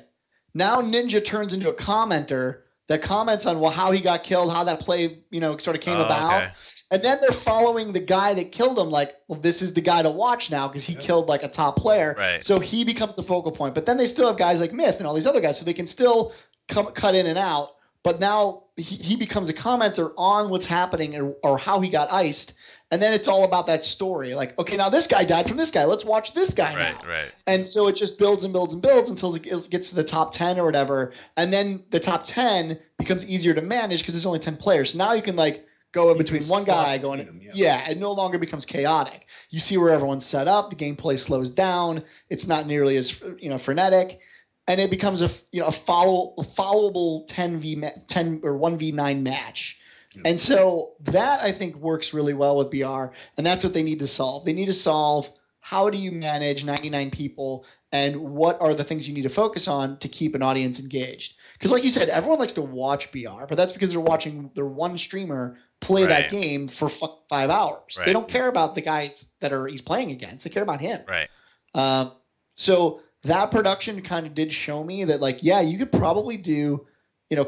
Now Ninja turns into a commenter that comments on how he got killed, how that play, sort of came about. Okay. And then they're following the guy that killed him this is the guy to watch now because he killed a top player. Right. So he becomes the focal point. But then they still have guys like Myth and all these other guys, so they can still cut in and out. but now he becomes a commenter on what's happening or how he got iced. And then it's all about that story. Like, okay, now this guy died from this guy. Let's watch this guy now. Right. And so it just builds and builds and builds until it gets to the top 10 or whatever. And then the top 10 becomes easier to manage because there's only 10 players. So now you can like go in between one guy going, it no longer becomes chaotic. You see where everyone's set up. The gameplay slows down. It's not nearly as frenetic. And it becomes a followable 10 or 1v9 match. And so that, I think, works really well with BR, and that's what they need to solve. They need to solve how do you manage 99 people and what are the things you need to focus on to keep an audience engaged. Because like you said, everyone likes to watch BR, but that's because they're watching their one streamer play that game for 5 hours. They don't care about the guys that he's playing against. They care about him. Right. So that production kind of did show me that, like, yeah, you could probably do,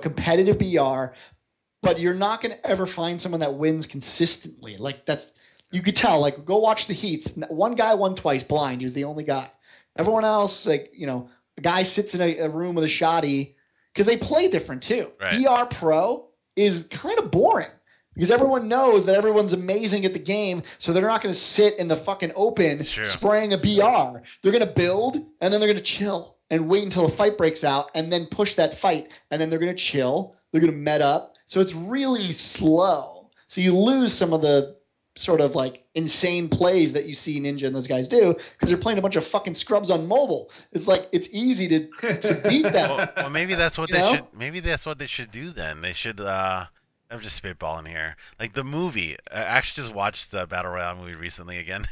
competitive BR, but you're not going to ever find someone that wins consistently. Like you could tell, like, go watch the heats. One guy won twice blind. He was the only guy. Everyone else, like, a guy sits in a room with a shoddy because they play different too. Right. BR Pro is kind of boring because everyone knows that everyone's amazing at the game. So they're not going to sit in the fucking open spraying a BR. They're going to build and then they're going to chill and wait until a fight breaks out and then push that fight. And then they're going to chill. They're going to met up. So it's really slow. So you lose some of the sort of like insane plays that you see Ninja and those guys do because they're playing a bunch of fucking scrubs on mobile. It's like it's easy to beat them. Well, maybe that's what they should. Maybe that's what they should do then. They should. I'm just spitballing here. Like the movie. I actually just watched the Battle Royale movie recently again.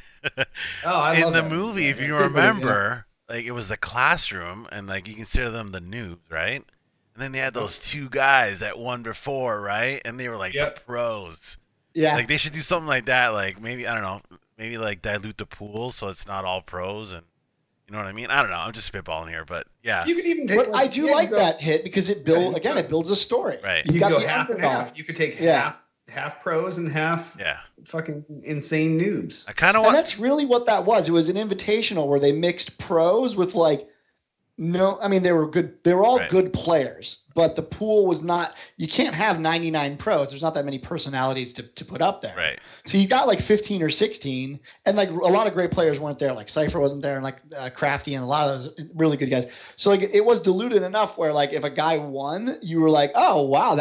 I love the that movie, if you remember, like it was the classroom, and like you consider them the noobs, right? And then they had those two guys that won before, right? And they were like the pros. Yeah. Like they should do something like that. Like maybe, I don't know, maybe like dilute the pool so it's not all pros, and you know what I mean? I don't know. I'm just spitballing here, but yeah. You could even take. But I do like that hit because it builds a story. Right. You could go half and half. You could take half pros and half fucking insane noobs. I kind of want. And that's really what that was. It was an invitational where they mixed pros with like. No, I mean they were good. They were all good players, but the pool was not. You can't have 99 pros. There's not that many personalities to put up there. Right. So you got like 15 or 16, and like a lot of great players weren't there. Like Cypher wasn't there, and like Crafty and a lot of those really good guys. So like it was diluted enough where like if a guy won, you were like, oh wow,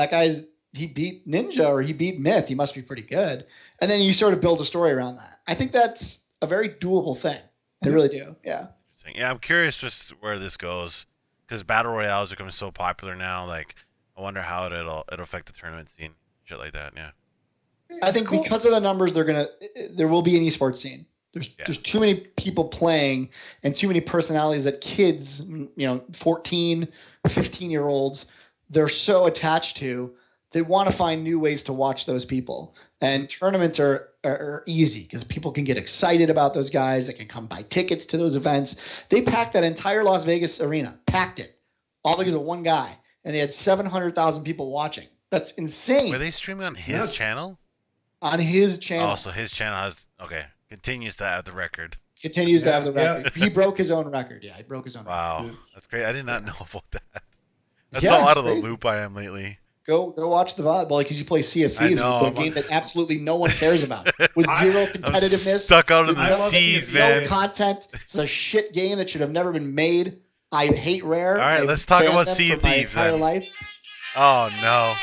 he beat Ninja or he beat Myth. He must be pretty good. And then you sort of build a story around that. I think that's a very doable thing. I really do. Yeah. Yeah, I'm curious just where this goes because Battle Royale is becoming so popular now. Like, I wonder how it'll affect the tournament scene, shit like that. Yeah, I think because of the numbers, there will be an esports scene. There's too many people playing and too many personalities that kids, 14, 15-year-olds, they're so attached to. They want to find new ways to watch those people. And tournaments are easy because people can get excited about those guys. They can come buy tickets to those events. They packed that entire Las Vegas arena, packed it, all because of one guy. And they had 700,000 people watching. That's insane. Were they streaming on his channel? On his channel. Oh, so his channel continues to have the record. Continues to have the record. He broke his own record. Yeah, he broke his own record. Wow. That's great. I did not know about that. That's how out of the loop I am lately. Go watch the VOD because you play Sea of Thieves, a game that absolutely no one cares about, with zero competitiveness. I'm stuck out of the seas, man. No content. It's a shit game that should have never been made. I hate Rare. All right, let's talk about Sea of Thieves then. Life. Oh no.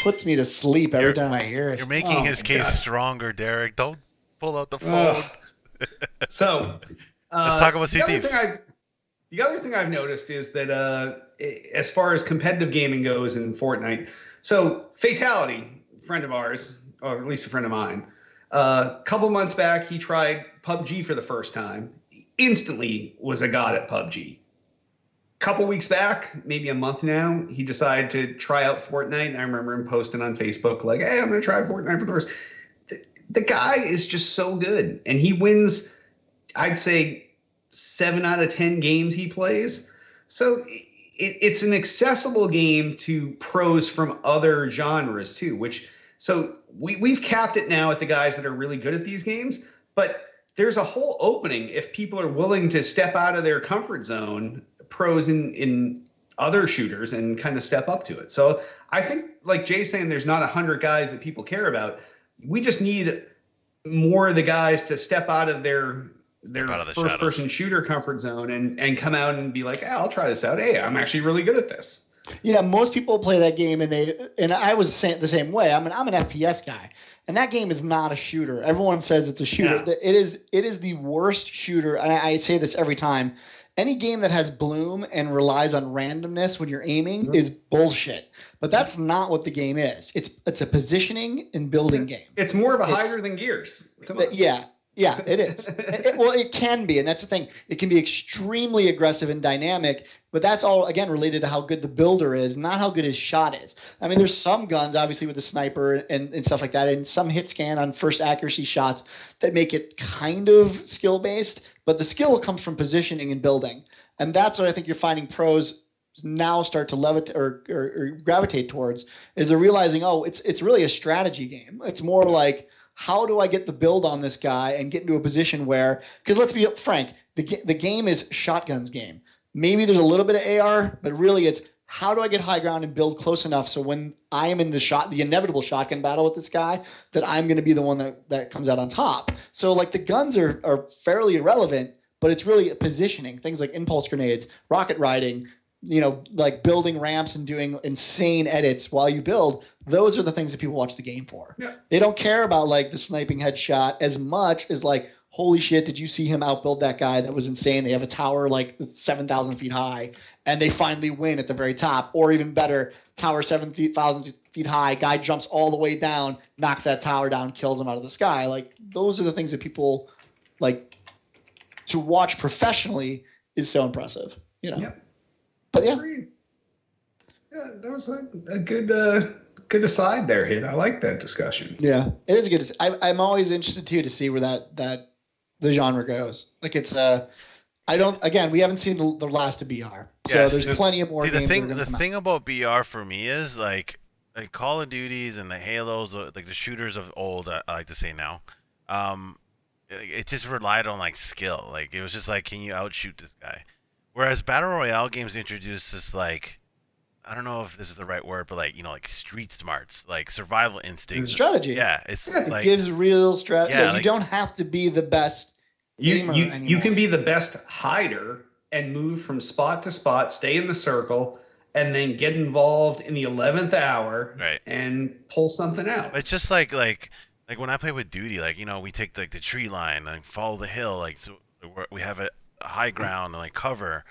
Puts me to sleep every time I hear it. You're making his case stronger, Derek. Don't pull out the phone. So let's talk about Sea of Thieves. The other thing I've noticed is that as far as competitive gaming goes in Fortnite, so Fatality, a friend of ours, or at least a friend of mine, a couple months back, he tried PUBG for the first time. Instantly was a god at PUBG. Couple weeks back, maybe a month now, he decided to try out Fortnite. And I remember him posting on Facebook like, hey, I'm going to try Fortnite for the first. The guy is just so good. And he wins, I'd say, 7 out of 10 games he plays. So it's an accessible game to pros from other genres too, so we've capped it now at the guys that are really good at these games, but there's a whole opening if people are willing to step out of their comfort zone pros in other shooters and kind of step up to it. So I think, like Jay's saying, there's not 100 guys that people care about. We just need more of the guys to step out of their first person shooter comfort zone and come out and be like, hey, I'll try this out. Hey, I'm actually really good at this. Yeah, most people play that game and I was the same way. I'm an FPS guy, and that game is not a shooter. Everyone says it's a shooter. Yeah. It is the worst shooter, and I say this every time. Any game that has bloom and relies on randomness when you're aiming is bullshit. But that's not what the game is. It's a positioning and building game. It's more of a hider than Gears. Come on. Yeah, it is. Well, it can be, and that's the thing. It can be extremely aggressive and dynamic, but that's all, again, related to how good the builder is, not how good his shot is. I mean, there's some guns, obviously, with the sniper and stuff like that, and some hit scan on first accuracy shots that make it kind of skill-based, but the skill comes from positioning and building. And that's what I think you're finding pros now start to levitate or gravitate towards, is they're realizing, it's really a strategy game. It's more like, how do I get the build on this guy and get into a position where, because let's be frank, the game is shotguns game. Maybe there's a little bit of AR, but really it's how do I get high ground and build close enough so when I am in the inevitable shotgun battle with this guy, that I'm going to be the one that comes out on top. So like the guns are fairly irrelevant, but it's really positioning, things like impulse grenades, rocket riding, like building ramps and doing insane edits while you build. Those are the things that people watch the game for. Yeah. They don't care about like the sniping headshot as much as like, holy shit, did you see him outbuild that guy? That was insane. They have a tower like 7,000 feet high and they finally win at the very top. Or even better, tower 7,000 feet high, guy jumps all the way down, knocks that tower down, kills him out of the sky. Like those are the things that people like to watch professionally is so impressive, Yep. But yeah. Yeah, that was a good aside there, Hit. I like that discussion. Yeah, it is good. I'm always interested too to see where that the genre goes. Like it's we haven't seen the last of BR, so there's plenty of more. See, games the thing about BR for me is like Call of Duties and the Halos, like the shooters of old. I like to say now, it just relied on like skill. Like it was just like, can you outshoot this guy? Whereas Battle Royale games introduce this, like, I don't know if this is the right word, but like street smarts, like survival instinct. Strategy. Yeah, it gives real strategy. Yeah, you don't have to be the best gamer anymore. You can be the best hider and move from spot to spot, stay in the circle, and then get involved in the 11th hour and pull something out. It's just like when I play with Duty, like, we take like the tree line and follow the hill, like so we have a high ground and like cover,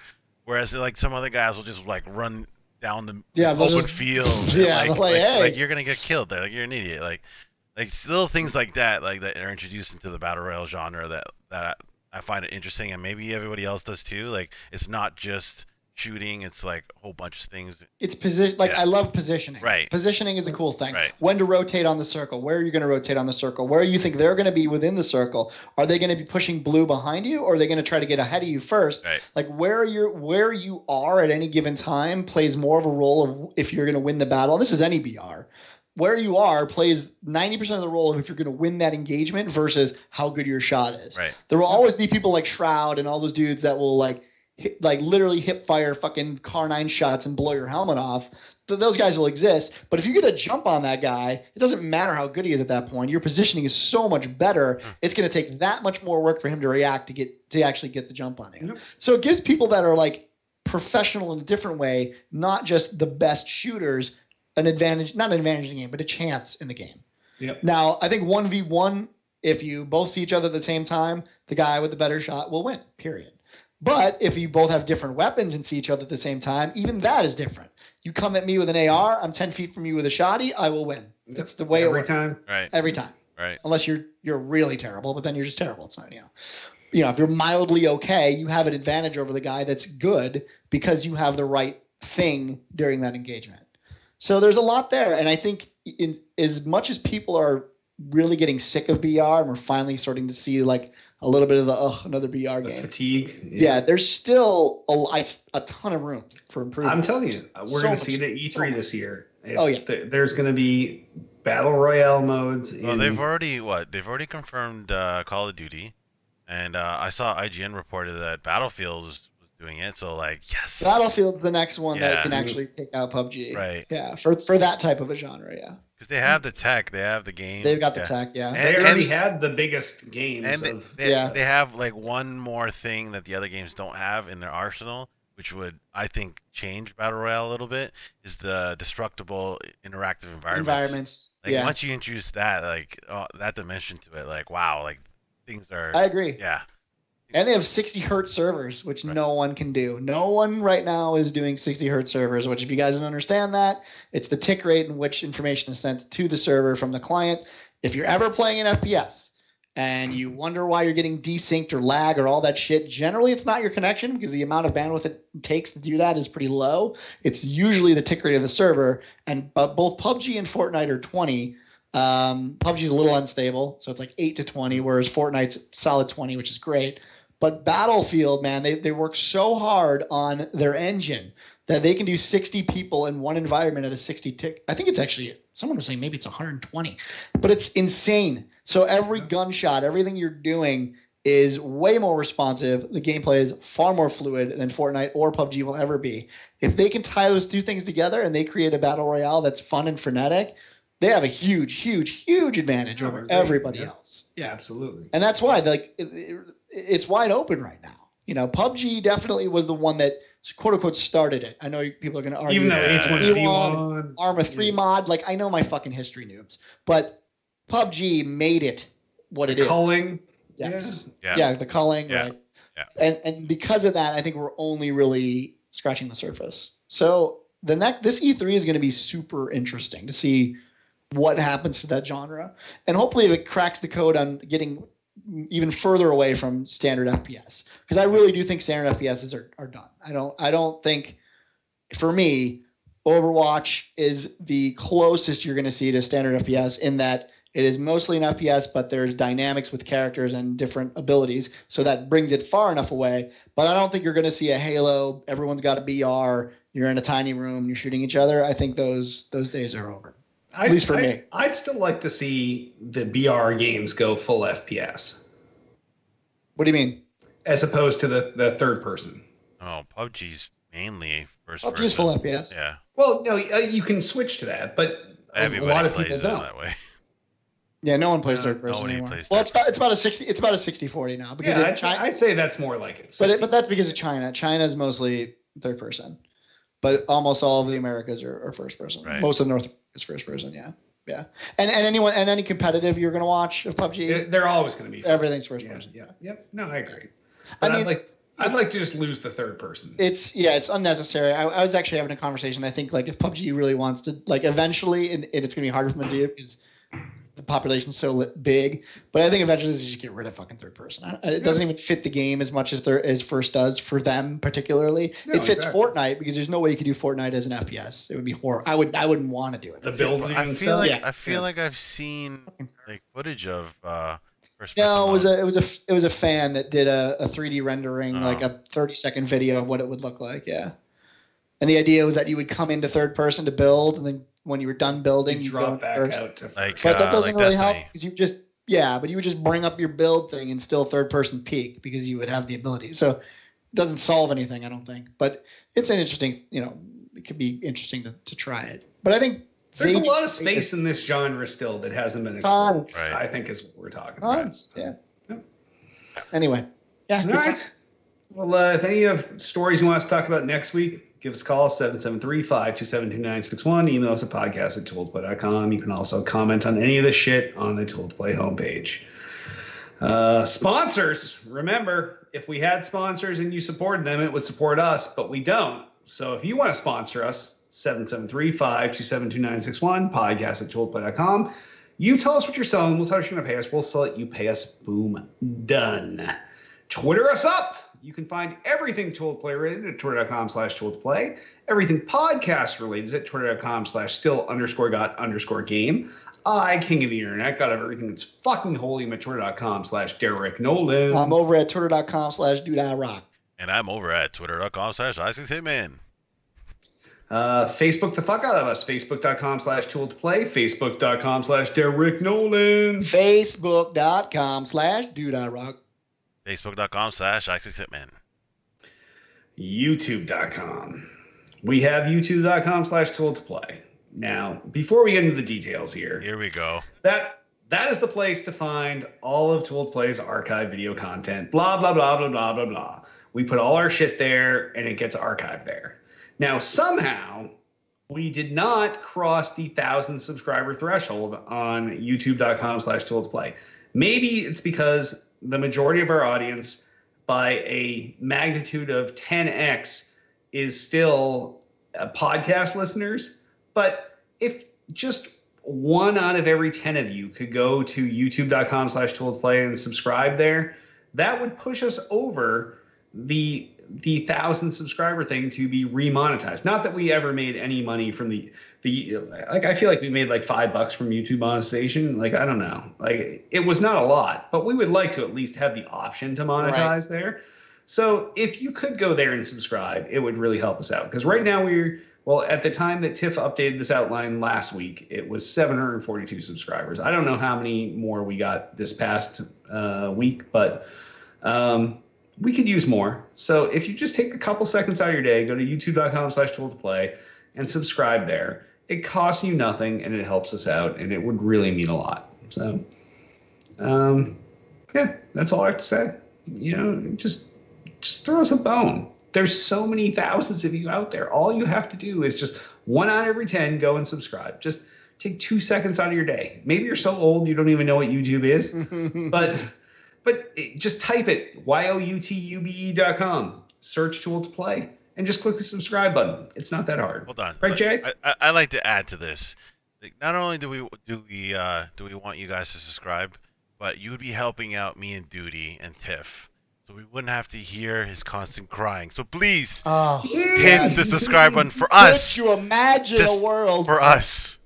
whereas like some other guys will just like run down the open field. Like you're gonna get killed there. Like you're an idiot. Like little things like that are introduced into the battle royale genre that I find it interesting, and maybe everybody else does too. Like it's not just shooting, it's like a whole bunch of things. It's position. I love positioning. Right. Positioning is a cool thing. Right. When to rotate on the circle. Where are you going to rotate on the circle? Where you think they're going to be within the circle? Are they going to be pushing blue behind you, or are they going to try to get ahead of you first? Right. Like where you are at any given time plays more of a role of if you're going to win the battle. This is any BR. Where you are plays 90% of the role of if you're going to win that engagement versus how good your shot is. Right. There will always be people like Shroud and all those dudes that will literally hip fire fucking Car-9 shots and blow your helmet off. Those guys will exist. But if you get a jump on that guy, it doesn't matter how good he is at that point. Your positioning is so much better. It's going to take that much more work for him to react to actually get the jump on you. Yep. So it gives people that are like professional in a different way, not just the best shooters, an advantage, not an advantage in the game, but a chance in the game. Yep. Now, I think 1v1, if you both see each other at the same time, the guy with the better shot will win, period. But if you both have different weapons and see each other at the same time, even that is different. You come at me with an AR, I'm 10 feet from you with a shotty, I will win. That's the way every time. Right. Every time. Right. Unless you're really terrible, but then you're just terrible. It's not, if you're mildly okay, you have an advantage over the guy that's good because you have the right thing during that engagement. So there's a lot there, and I think as much as people are really getting sick of BR, and we're finally starting to see like a little bit of another BR game. Fatigue. Yeah, there's still a ton of room for improvement. I'm telling you, we're going to see it at E3 this year. There's going to be battle royale modes. Well, they've already confirmed Call of Duty, and I saw IGN reported that Battlefield was doing it. So like, yes. Battlefield's the next one Yeah. that can actually take out PUBG. Right. Yeah, for that type of a genre, yeah. Because they have the tech, they have the game. They've got the tech, yeah. And- They already had the biggest games. And they have like one more thing that the other games don't have in their arsenal, which would, I think, change Battle Royale a little bit, is the destructible interactive environments. Like yeah. once you introduce that, like that dimension to it, like wow, like things are. I agree. Yeah. And they have 60 hertz servers, which no one can do. No one right now is doing 60 hertz servers, which if you guys don't understand that, it's the tick rate in which information is sent to the server from the client. If you're ever playing an FPS and you wonder why you're getting desynced or lag or all that shit, generally it's not your connection because the amount of bandwidth it takes to do that is pretty low. It's usually the tick rate of the server. And both PUBG and Fortnite are 20. PUBG is a little unstable, so it's like 8 to 20, whereas Fortnite's solid 20, which is great. But Battlefield, man, they work so hard on their engine that they can do 60 people in one environment at a 60 tick. I think it's actually, someone was saying maybe it's 120, but it's insane. So every gunshot, everything you're doing is way more responsive. The gameplay is far more fluid than Fortnite or PUBG will ever be. If they can tie those two things together and they create a battle royale that's fun and frenetic, they have a huge, huge, huge advantage over everybody else. Yeah, absolutely. And that's why, like, it's wide open right now. You know, PUBG definitely was the one that quote unquote started it. I know people are going to argue. Even though H1Z1, Arma 3 mod, like I know my fucking history noobs, but PUBG made it what it is. Culling. Yes. Yeah. Yeah, the culling. Yeah. Right. Yeah. And because of that, I think we're only really scratching the surface. So this E3 is going to be super interesting to see what happens to that genre, and hopefully if it cracks the code on getting even further away from standard FPS, because I really do think standard FPSs are done. I don't think, for me, Overwatch is the closest you're going to see to standard FPS in that it is mostly an FPS, but there's dynamics with characters and different abilities, so that brings it far enough away. But I don't think you're going to see a Halo. Everyone's got a BR. You're in a tiny room. You're shooting each other. I think those days are over. At least for me. I'd still like to see the BR games go full FPS. What do you mean? As opposed to the third person. Oh, PUBG's mainly first PUBG's person. full FPS. Yeah. Well, no, you can switch to that, but Everybody a lot of plays people it don't. that way. Yeah, no one plays third person nobody anymore. plays Well, third it's about a 60-40 now because Yeah, I'd say that's more like it. but that's because of China. China's mostly third person, but almost all of the Americas are first person. Right. Most of the North is first person. Yeah. And any competitive you're gonna watch of PUBG, They're always going to be. everything's first person. Yeah. Yep. No, I agree. I But mean, I'd like to just lose the third person. It's unnecessary. I was actually having a conversation. I think like if PUBG really wants to, like eventually, and it's gonna be harder for them to do because the population's so big. But I think eventually they just get rid of fucking third person. It doesn't even fit the game as much as first does for them particularly. No, it fits exactly. Fortnite because there's no way you could do Fortnite as an FPS. It would be horrible. I wouldn't want to do it. The building I and feel stuff. like like I've seen like footage of first person. No, mode. it was a fan that did a 3D rendering, Oh. like a 30-second video of what it would look like. Yeah. And the idea was that you would come into third person to build, and then when you were done building, You you drop go back first. out to Like, But that doesn't like really help Destiny. because but you would just bring up your build thing and still third person peek because you would have the ability. So it doesn't solve anything, I don't think. But it's an interesting, it could be interesting to try it. But I think There's a lot of space in this genre still that hasn't been explored. Tons. Right. I think is what we're talking about. Tons. Yeah. Anyway. Yeah. All right. Well, if any of stories you want us to talk about next week, give us a call, 773-527-2961. Email us at podcast@tooledplay.com. You can also comment on any of the shit on the Tool to Play homepage. Sponsors. Remember, if we had sponsors and you supported them, it would support us, but we don't. So if you want to sponsor us, 773-527-2961, podcast@tooledplay.com. You tell us what you're selling. We'll tell you what you're going to pay us. We'll sell it. You pay us. Boom. Done. Twitter us up. You can find everything Tool to Play related at twitter.com/Tool to Play. Everything podcast related is at twitter.com/still_got_game. I, king of the internet, got everything that's fucking holy. I'm at twitter.com/Derek Nolan. I'm over at twitter.com/dudeIrock. And I'm over at twitter.com/IsaacsHitman. Facebook the fuck out of us. Facebook.com/Tool to Play. Facebook.com/Derek Nolan. Facebook.com/dudeIrock. Facebook.com/IsaacsHitman. YouTube.com. We have youtube.com/tool2play. Now, before we get into the details Here we go. that is the place to find all of Tool to Play's archive video content. Blah, blah, blah, blah, blah, blah, blah. We put all our shit there, and it gets archived there. Now, somehow, we did not cross the 1,000 subscriber threshold on youtube.com/tool2play. Maybe it's because the majority of our audience, by a magnitude of 10x, is still podcast listeners. But if just 1 out of every 10 of you could go to youtube.com/tool2play and subscribe there, that would push us over the 1,000 subscriber thing to be remonetized. Not that we ever made any money from the like, I feel like we made like $5 from YouTube monetization. Like, I don't know, like it was not a lot, but we would like to at least have the option to monetize there. So if you could go there and subscribe, it would really help us out. Because right now at the time that Tiff updated this outline last week, it was 742 subscribers. I don't know how many more we got this past week, but we could use more. So if you just take a couple seconds out of your day, go to youtube.com/tool2play and subscribe there. It costs you nothing, and it helps us out, and it would really mean a lot. So, yeah, that's all I have to say. Just throw us a bone. There's so many thousands of you out there. All you have to do is just 1 out of every 10 go and subscribe. Just take 2 seconds out of your day. Maybe you're so old you don't even know what YouTube is, but just type it, youtube.com, search Tool to Play, and just click the subscribe button. It's not that hard. Hold on. Right, Jay? I like to add to this. Not only do we want you guys to subscribe, but you would be helping out me and Duty and Tiff. So we wouldn't have to hear his constant crying. So please hit the subscribe button for us. Could you imagine a world for us?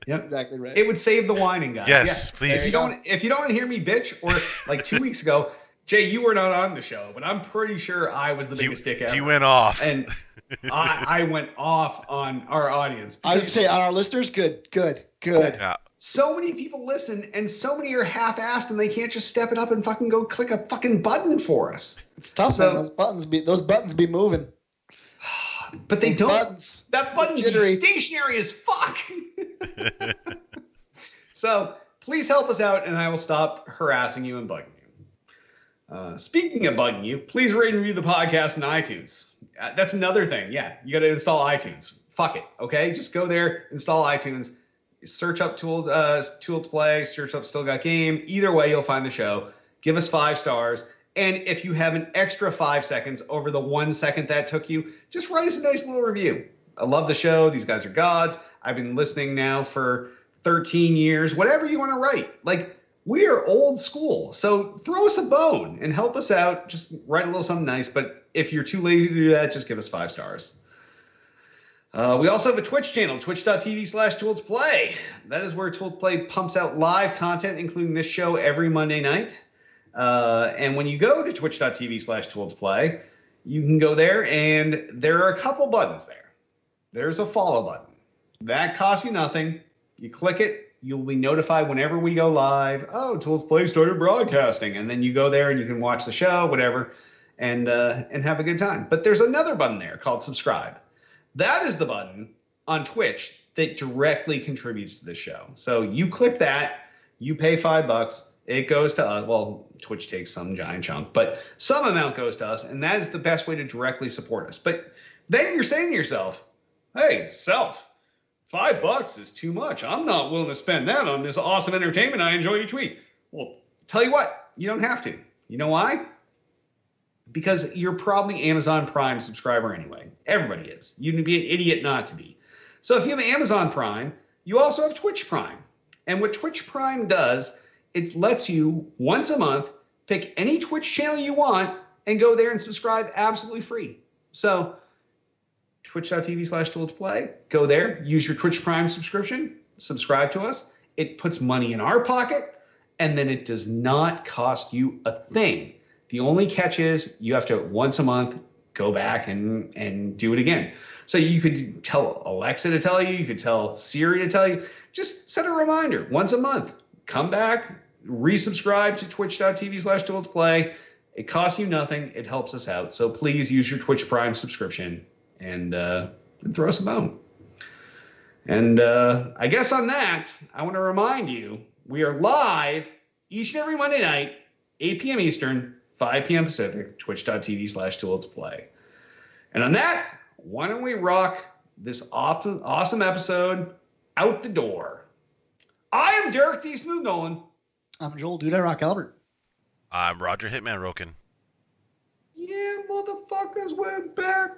Yep, exactly right. It would save the whining, guys. Yes, please. If you don't want to hear me bitch, or like 2 weeks ago, Jay, you were not on the show, but I'm pretty sure I was the biggest dick ever. He went off, and I went off on our audience. I would say on our listeners, good. Yeah. So many people listen, and so many are half-assed, and they can't just step it up and fucking go click a fucking button for us. It's tough. So, man. Those buttons be moving. But they don't. Buttons. That button be stationary as fuck. So please help us out, and I will stop harassing you and bugging you. Speaking of bugging you, please rate and review the podcast in iTunes. That's another thing. Yeah, you got to install iTunes. Fuck it. Okay, just go there, install iTunes, search up Tool to Play, search up Still Got Game. Either way, you'll find the show. Give us 5 stars. And if you have an extra 5 seconds over the 1 second that took you, just write us a nice little review. I love the show. These guys are gods. I've been listening now for 13 years. Whatever you want to write. Like, we are old school. So throw us a bone and help us out. Just write a little something nice. But if you're too lazy to do that, just give us 5 stars. We also have a Twitch channel, twitch.tv/tool2play. That is where Tool to Play pumps out live content, including this show every Monday night. And when you go to twitch.tv/tool2play, you can go there, and there are a couple buttons there. There's a follow button. That costs you nothing. You click it, you'll be notified whenever we go live. Oh, Tool to Play started broadcasting. And then you go there and you can watch the show, whatever, and have a good time. But there's another button there called subscribe. That is the button on Twitch that directly contributes to the show. So you click that, you pay $5, it goes to us. Well, Twitch takes some giant chunk, but some amount goes to us, and that is the best way to directly support us. But then you're saying to yourself, hey, $5 is too much. I'm not willing to spend that on this awesome entertainment I enjoy each week. Well, tell you what, you don't have to. You know why? Because you're probably Amazon Prime subscriber anyway. Everybody is. You'd be an idiot not to be. So if you have Amazon Prime, you also have Twitch Prime. And what Twitch Prime does, it lets you once a month pick any Twitch channel you want and go there and subscribe absolutely free. So twitch.tv/tool2play, go there, use your Twitch Prime subscription, subscribe to us. It puts money in our pocket, and then it does not cost you a thing. The only catch is you have to, once a month, go back and do it again. So you could tell Alexa to tell you, you could tell Siri to tell you, just set a reminder once a month, come back, resubscribe to twitch.tv/tool2play, It costs you nothing. It helps us out. So please use your Twitch Prime subscription and throw us a bone. And I guess on that, I want to remind you, we are live each and every Monday night, 8 p.m. Eastern, 5 p.m. Pacific, twitch.tv/toolettoplay. And on that, why don't we rock this awesome episode out the door. I am Derek D. Smooth Nolan. I'm Joel Dude I Rock Albert. I'm Roger Hitman Roken. Yeah, motherfuckers, we're back.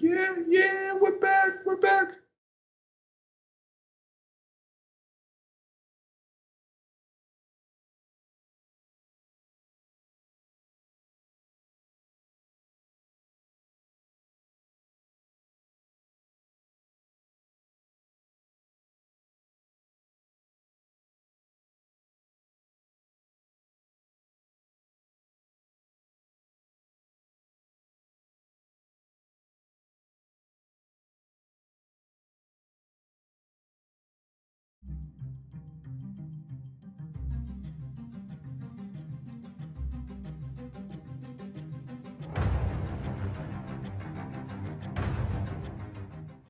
Yeah, we're back.